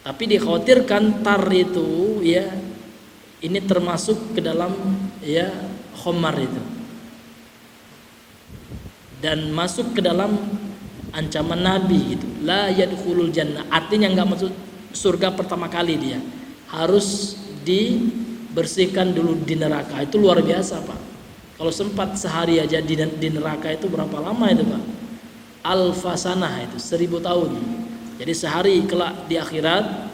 Tapi dikhawatirkan tar itu ya, ini termasuk ke dalam ya khamar itu, dan masuk ke dalam ancaman Nabi gitu. La yadkhulul jannah, artinya nggak masuk surga pertama kali, dia harus dibersihkan dulu di neraka. Itu luar biasa Pak. Kalau sempat sehari aja di neraka itu berapa lama itu Pak? Alfasanah itu 1000 tahun. Jadi sehari kelak di akhirat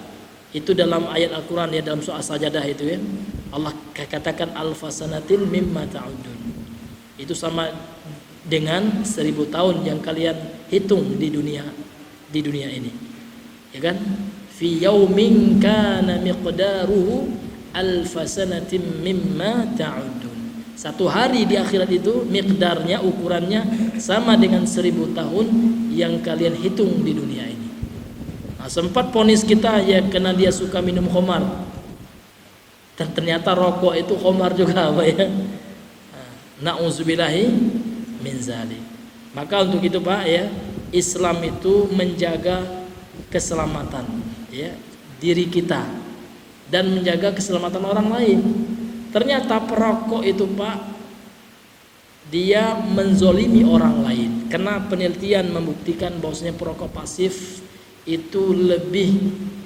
itu dalam ayat Al-Quran ya, dalam surah Sajadah itu ya, Allah katakan alfasanatin mimma ta'udun. Itu sama dengan 1000 tahun yang kalian hitung di dunia ini. Ya kan? Fi yaumin kana miqdaruhu alfasanatin mimma ta'udun. Satu hari di akhirat itu miqdarnya, ukurannya sama dengan 1000 tahun yang kalian hitung di dunia ini. Nah, sempat ponis kita ya karena dia suka minum khamar, dan ternyata rokok itu khamar juga Pak ya. Na'udzubillahi min zalik. Maka untuk itu Pak ya, Islam itu menjaga keselamatan ya diri kita dan menjaga keselamatan orang lain. Ternyata perokok itu Pak, dia menzolimi orang lain. Karena penelitian membuktikan bahwasanya perokok pasif itu lebih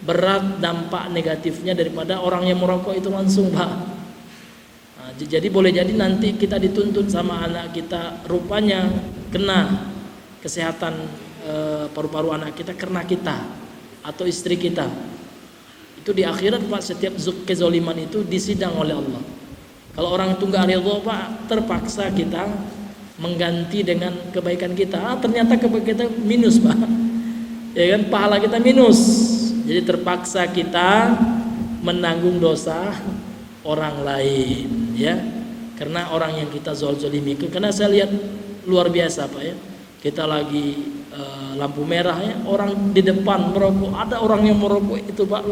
berat dampak negatifnya daripada orang yang merokok itu langsung Pak. Nah, jadi boleh jadi nanti kita dituntut sama anak kita, rupanya kena kesehatan paru-paru anak kita karena kita atau istri kita. Itu di akhirat Pak, setiap kezoliman itu disidang oleh Allah. Kalau orang itu nggak ridho Pak, terpaksa kita mengganti dengan kebaikan kita. Ternyata kebaikan kita minus Pak, ya kan, pahala kita minus. Jadi terpaksa kita menanggung dosa orang lain ya. karena orang yang kita zolimi. Karena saya lihat luar biasa Pak ya, kita lagi lampu merah ya, orang di depan merokok, ada orang yang merokok itu Pak,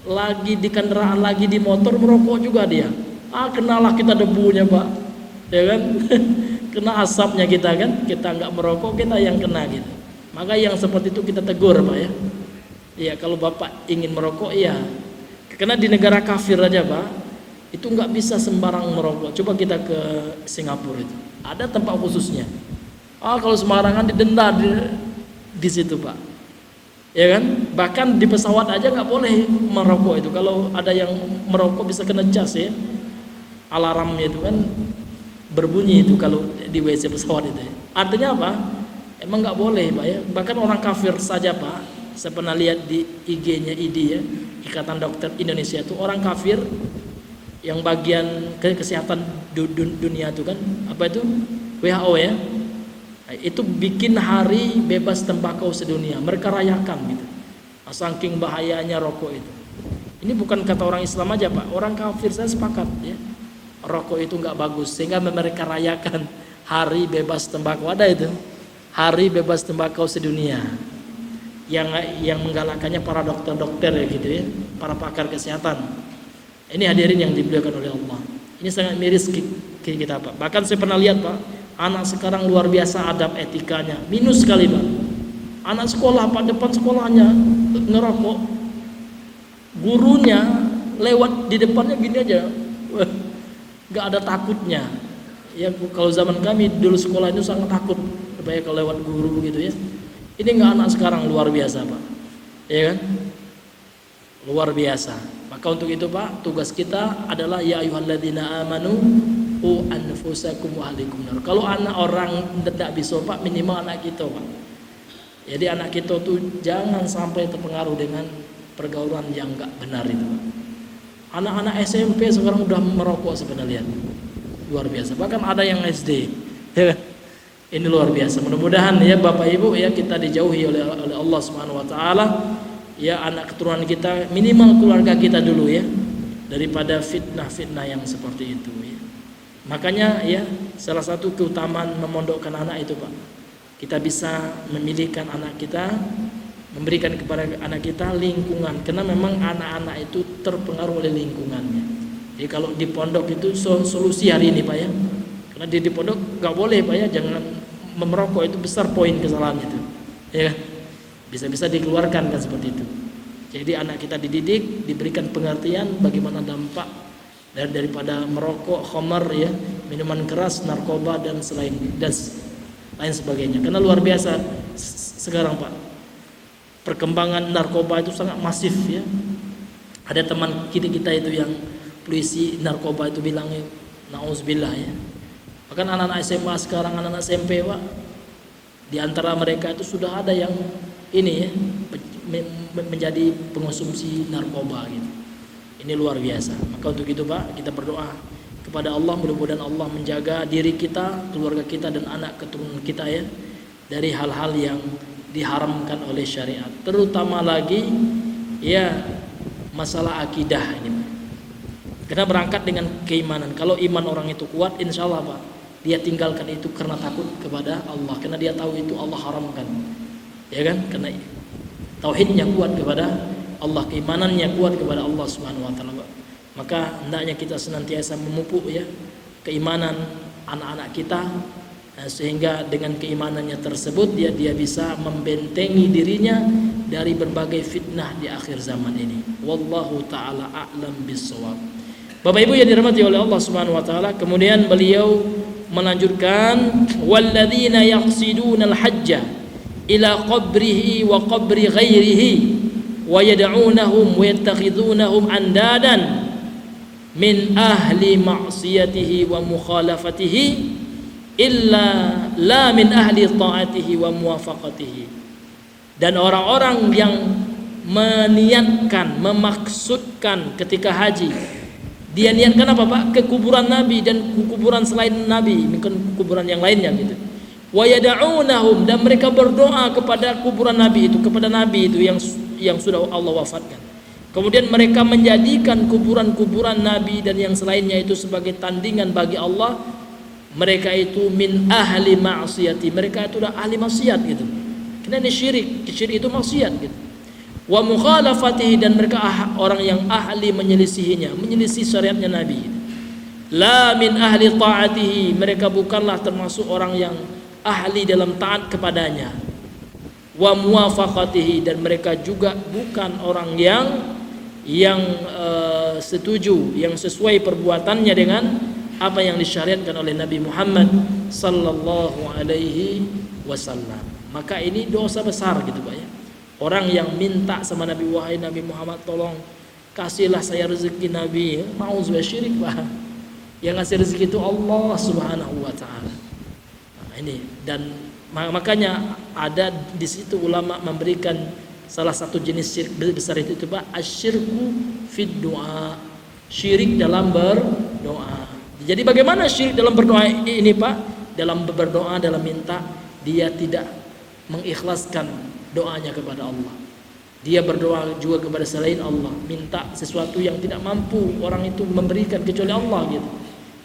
lagi di kendaraan, lagi di motor merokok juga dia. Kenalah kita debunya Pak, ya kan? Kena asapnya kita kan, kita nggak merokok, kita yang kena gitu. Maka yang seperti itu kita tegur Pak ya. Ya kalau Bapak ingin merokok ya, karena di negara kafir aja Pak, itu nggak bisa sembarang merokok. Coba kita ke Singapura itu, ada tempat khususnya. Kalau sembarangan didenda di situ Pak, ya kan? Bahkan di pesawat aja nggak boleh merokok itu. Kalau ada yang merokok bisa kena cas ya, alarmnya itu kan berbunyi itu kalau di WC pesawat itu. Artinya apa? Emang nggak boleh Pak ya. Bahkan orang kafir saja Pak, saya pernah lihat di IG-nya ID ya, Ikatan Dokter Indonesia itu, orang kafir yang bagian kesehatan dunia itu kan, apa itu, WHO ya, itu bikin hari bebas tembakau sedunia, mereka rayakan gitu. Saking bahayanya rokok itu. Ini bukan kata orang Islam aja Pak, orang kafir saya sepakat ya, rokok itu nggak bagus, sehingga mereka rayakan hari bebas tembakau. Ada itu hari bebas tembakau sedunia, yang menggalakkannya para dokter-dokter ya gitu ya, para pakar kesehatan. Ini hadirin yang dimuliakan oleh Allah, ini sangat miris kita Pak. Bahkan saya pernah lihat Pak, anak sekarang luar biasa adab etikanya, minus sekali Pak. Anak sekolah Pak, depan sekolahnya ngerokok, gurunya lewat di depannya gini aja, nggak ada takutnya ya. Kalau zaman kami dulu sekolah itu sangat takut supaya kalau lewat guru gitu ya. Ini nggak, anak sekarang luar biasa Pak, ya kan, luar biasa. Maka untuk itu Pak, tugas kita adalah ya ayyuhalladzina amanu qu anfusakum wa ahlikum nar. Kalau anak orang tidak bisa Pak, minimal anak kita Pak. Jadi anak kita tuh jangan sampai terpengaruh dengan pergaulan yang nggak benar itu Pak. Anak-anak SMP sekarang udah merokok sebenarnya, luar biasa. Bahkan ada yang SD, ya kan? Ini luar biasa. Mudah-mudahan ya Bapak Ibu ya, kita dijauhi oleh Allah Subhanahu wa taala ya, anak keturunan kita, minimal keluarga kita dulu ya, daripada fitnah-fitnah yang seperti itu ya. Makanya ya, salah satu keutamaan memondokkan anak itu Pak, kita bisa memilihkan anak kita, memberikan kepada anak kita lingkungan, karena memang anak-anak itu terpengaruh oleh lingkungannya. Jadi kalau di pondok itu solusi hari ini Pak ya, karena di pondok nggak boleh Pak ya, jangan memerokok, itu besar poin kesalahan itu ya, bisa-bisa dikeluarkan kan seperti itu. Jadi anak kita dididik, diberikan pengertian bagaimana dampak daripada merokok, khamar ya, minuman keras, narkoba dan lain sebagainya. Karena luar biasa sekarang Pak, perkembangan narkoba itu sangat masif ya. Ada teman kita itu yang polisi narkoba itu bilangnya nauzubillah ya. Bahkan anak-anak SMA sekarang, anak-anak SMP Pak, di antara mereka itu sudah ada yang ini ya, menjadi pengonsumsi narkoba gitu. Ini luar biasa. Maka untuk itu Pak, kita berdoa kepada Allah, mudah-mudahan Allah menjaga diri kita, keluarga kita dan anak keturunan kita ya, dari hal-hal yang diharamkan oleh syariat. Terutama lagi ya masalah akidah ini Pak. Karena berangkat dengan keimanan. Kalau iman orang itu kuat, insya Allah Pak, dia tinggalkan itu karena takut kepada Allah, karena dia tahu itu Allah haramkan, ya kan? Karena tauhidnya kuat kepada Allah, keimanannya kuat kepada Allah Subhanahu wa taala. Maka hendaknya kita senantiasa memupuk ya keimanan anak-anak kita, sehingga dengan keimanannya tersebut dia bisa membentengi dirinya dari berbagai fitnah di akhir zaman ini. Wallahu taala a'lam bissawab. Bapak Ibu yang dirahmati oleh Allah Subhanahu wa taala, kemudian beliau melanjutkan walladzina yaqsiduna al-hajja ila qabrihi wa qabri ghairihi wa yad'unahum wa yattakhidunahum andadan min ahli ma'siyatihi wa mukhalafatihi illa la min ahli ta'atihi wa muwafaqatihi. Dan orang-orang yang meniatkan, memaksudkan ketika haji, dia niatkan apa Pak? Ke kuburan Nabi dan kuburan selain Nabi, bukan kuburan yang lainnya gitu. Wa yad'unahum, dan mereka berdoa kepada kuburan Nabi itu, kepada Nabi itu yang sudah Allah wafatkan. Kemudian mereka menjadikan kuburan-kuburan nabi dan yang selainnya itu sebagai tandingan bagi Allah. Mereka itu min ahli ma'siyati, mereka itu adalah ahli maksiat gitu. Karena ini syirik itu maksiat gitu. Wa mukhalafatihi, dan mereka orang yang ahli menyelisihinya, menyelisih syariatnya Nabi. La min ahli ta'atihi, mereka bukanlah termasuk orang yang ahli dalam taat kepadanya. Wa muwafaqatihi, dan mereka juga bukan orang yang setuju, yang sesuai perbuatannya dengan apa yang disyariatkan oleh Nabi Muhammad sallallahu alaihi wasallam. Maka ini dosa besar gitu Pak ya. Orang yang minta sama Nabi, wahai Nabi Muhammad tolong kasihlah saya rezeki Nabi, mau syirik Pak. Yang ngasih rezeki itu Allah Subhanahu wa taala. Nah, ini dan makanya ada di situ ulama memberikan salah satu jenis syirik besar itu Pak, asyirku fid doa, syirik dalam berdoa. Jadi bagaimana syirik dalam berdoa ini Pak? Dalam berdoa, dalam minta, dia tidak mengikhlaskan doanya kepada Allah. Dia berdoa juga kepada selain Allah, minta sesuatu yang tidak mampu orang itu memberikan kecuali Allah gitu.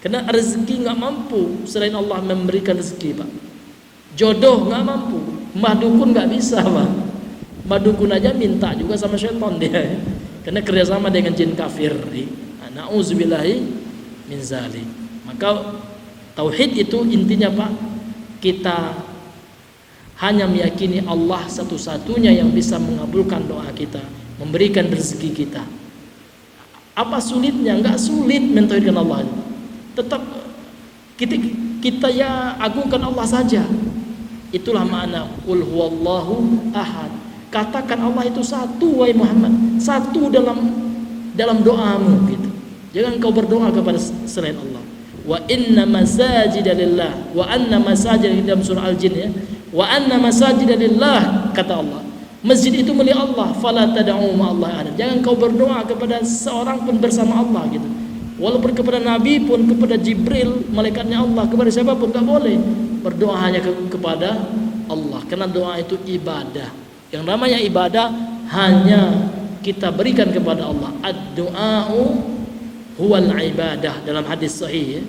Karena rezeki nggak mampu selain Allah memberikan rezeki Pak. Jodoh nggak mampu, mbah dukun nggak bisa Pak. Mbah dukun aja minta juga sama syaitan dia. Karena kerjasama dengan jin kafir. Na'udzubillahi min zalik. Maka tauhid itu intinya Pak, kita hanya meyakini Allah satu-satunya yang bisa mengabulkan doa kita, memberikan rezeki kita. Apa sulitnya? Enggak sulit mentauhidkan Allah. Tetap kita ya agungkan Allah saja. Itulah makna qul huwallahu ahad. Katakan Allah itu satu wahai Muhammad, satu dalam doamu gitu. Jangan kau berdoa kepada selain Allah. Wa inna masajida lillah, wa anna masajida dalam surah Al-Jin ya. Wa anna masajida lillah, kata Allah. Masjid itu milik Allah, fala tad'u ma'allahi ahad. Jangan kau berdoa kepada seorang pun bersama Allah gitu. Walaupun kepada Nabi pun, kepada Jibril, malaikatnya Allah, kepada siapa pun tak boleh. Berdoa hanya kepada Allah. Karena doa itu ibadah. Yang namanya ibadah hanya kita berikan kepada Allah. Ad-du'a'u huwal ibadah, dalam hadis sahih ya.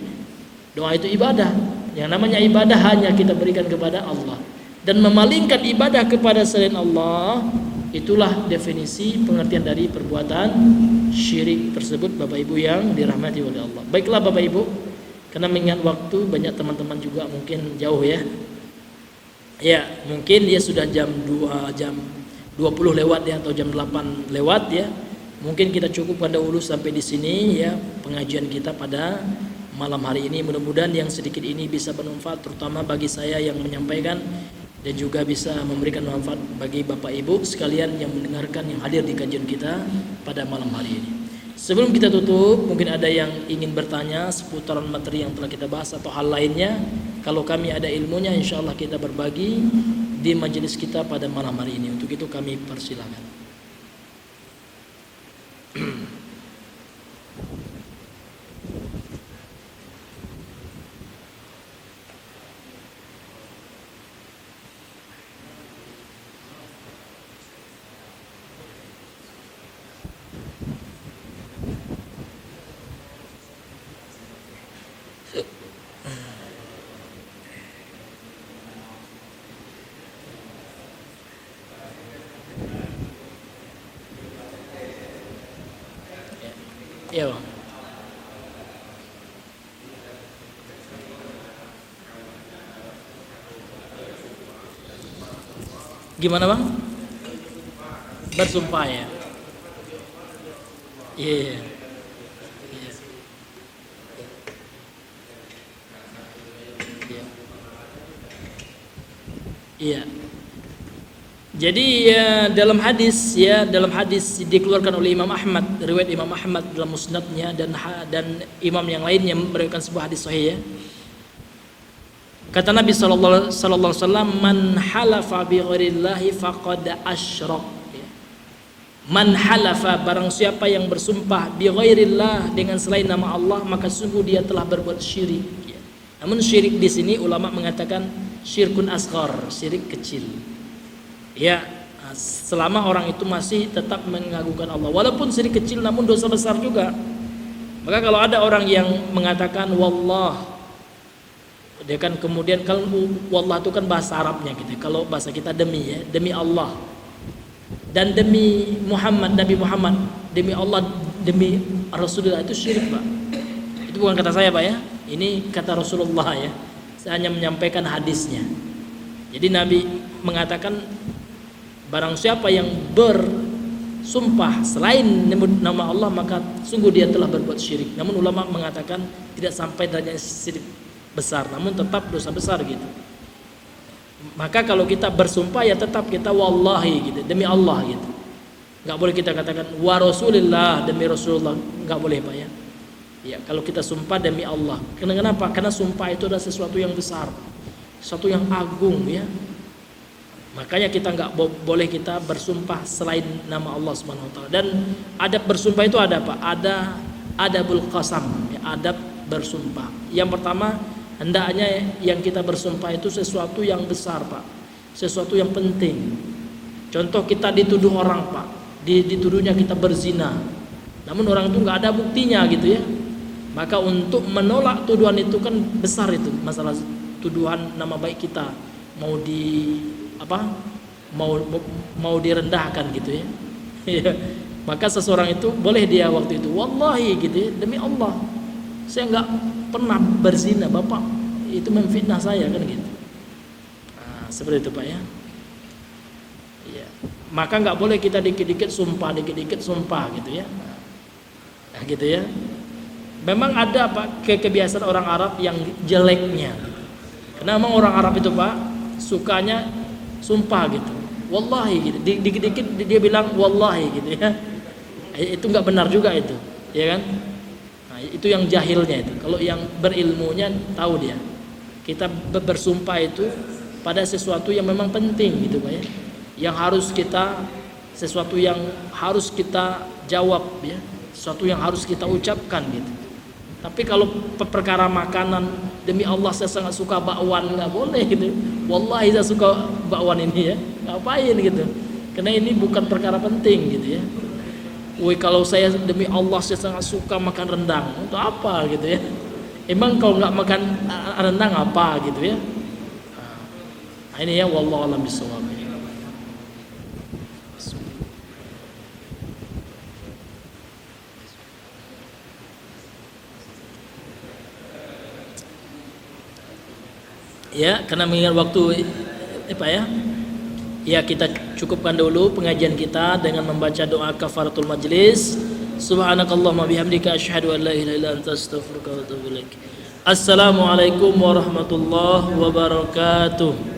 Doa itu ibadah. Yang namanya ibadah hanya kita berikan kepada Allah. Dan memalingkan ibadah kepada selain Allah, itulah definisi pengertian dari perbuatan syirik tersebut Bapak Ibu yang dirahmati oleh Allah. Baiklah Bapak Ibu, karena mengingat waktu, banyak teman-teman juga mungkin jauh ya. Ya, mungkin dia sudah jam 20 lewat ya, atau jam 8 lewat ya. Mungkin kita cukupkan dahulu sampai di sini ya pengajian kita pada malam hari ini. Mudah-mudahan yang sedikit ini bisa bermanfaat, terutama bagi saya yang menyampaikan, dan juga bisa memberikan manfaat bagi Bapak Ibu sekalian yang mendengarkan, yang hadir di kajian kita pada malam hari ini. Sebelum kita tutup, mungkin ada yang ingin bertanya seputaran materi yang telah kita bahas atau hal lainnya. Kalau kami ada ilmunya, insya Allah kita berbagi di majelis kita pada malam hari ini. Untuk itu kami persilakan. Ya Bang. Gimana Bang? Bersumpah ya. Iya. Iya. Jadi ya, dalam hadis dikeluarkan oleh Imam Ahmad, riwayat Imam Ahmad dalam musnadnya, dan imam yang lainnya meriwayatkan sebuah hadis sahih ya. Kata Nabi sallallahu alaihi wasallam, man halafa bi ghairillahi faqad asyrak. Man halafa, barang siapa yang bersumpah bi ghairillah, dengan selain nama Allah, maka sungguh dia telah berbuat syirik. Namun syirik di sini ulama mengatakan syirkun asghar, syirik kecil. Ya, Nah, selama orang itu masih tetap mengagungkan Allah, walaupun syirik kecil namun dosa besar juga. Maka kalau ada orang yang mengatakan wallah, dia kan kemudian, kalau wallah itu kan bahasa Arabnya gitu. Kalau bahasa kita demi, ya, demi Allah. Dan demi Muhammad, Nabi Muhammad, demi Allah, demi Rasulullah, itu syirik, Pak. Itu bukan kata saya, Pak, ya. Ini kata Rasulullah, ya. Saya hanya menyampaikan hadisnya. Jadi Nabi mengatakan barang siapa yang bersumpah selain nama Allah, maka sungguh dia telah berbuat syirik. Namun ulama mengatakan tidak sampai derajat syirik besar, namun tetap dosa besar gitu. Maka kalau kita bersumpah ya tetap kita wallahi gitu, demi Allah gitu. Enggak boleh kita katakan wa Rasulillah, demi Rasulullah, enggak boleh, Pak, ya. Ya, kalau kita sumpah demi Allah. Kenapa? Karena sumpah itu adalah sesuatu yang besar, sesuatu yang agung, ya. Makanya kita enggak boleh kita bersumpah selain nama Allah Subhanahu wa taala. Dan adab bersumpah itu ada, Pak. Ada adabul qasam, ya, adab bersumpah. Yang pertama, hendaknya yang kita bersumpah itu sesuatu yang besar, Pak. Sesuatu yang penting. Contoh kita dituduh orang, Pak. Dituduhnya kita berzina. Namun orang itu enggak ada buktinya gitu, ya. Maka untuk menolak tuduhan itu kan besar itu masalah tuduhan nama baik kita mau mau direndahkan gitu, ya. Maka seseorang itu boleh dia waktu itu wallahi gitu, ya, demi Allah saya enggak pernah berzina, Bapak itu memfitnah saya kan gitu. Nah, seperti itu, Pak, ya. Iya. Maka enggak boleh kita dikit-dikit sumpah gitu, ya. Nah, gitu, ya. Memang ada, Pak, kebiasaan orang Arab yang jeleknya. Karena memang orang Arab itu, Pak, sukanya sumpah gitu. Wallahi gitu. Dikit-dikit dia bilang wallahi gitu, ya. Itu enggak benar juga itu, ya kan? Nah, itu yang jahilnya itu. Kalau yang berilmunya tahu dia. Kita bersumpah itu pada sesuatu yang memang penting gitu, Pak, ya. Sesuatu yang harus kita jawab, ya. Sesuatu yang harus kita ucapkan gitu. Tapi kalau perkara makanan, demi Allah saya sangat suka bakwan, nggak boleh gitu. Wallahi saya suka bakwan ini, ya. Ngapain gitu? Karena ini bukan perkara penting gitu, ya. Woi, kalau saya demi Allah saya sangat suka makan rendang, untuk apa gitu, ya? Emang kalau nggak makan rendang apa gitu, ya? Nah, ini, ya, wallahu a'lam bishawab. Ya, karena mengingat waktu, Pak, ya. Ya, kita cukupkan dulu pengajian kita dengan membaca doa kafaratul majlis. Subhanakallahumma bihamdika asyhadu an la ilaha illa anta astaghfiruka wa atubu ilaik. Assalamualaikum warahmatullahi wabarakatuh.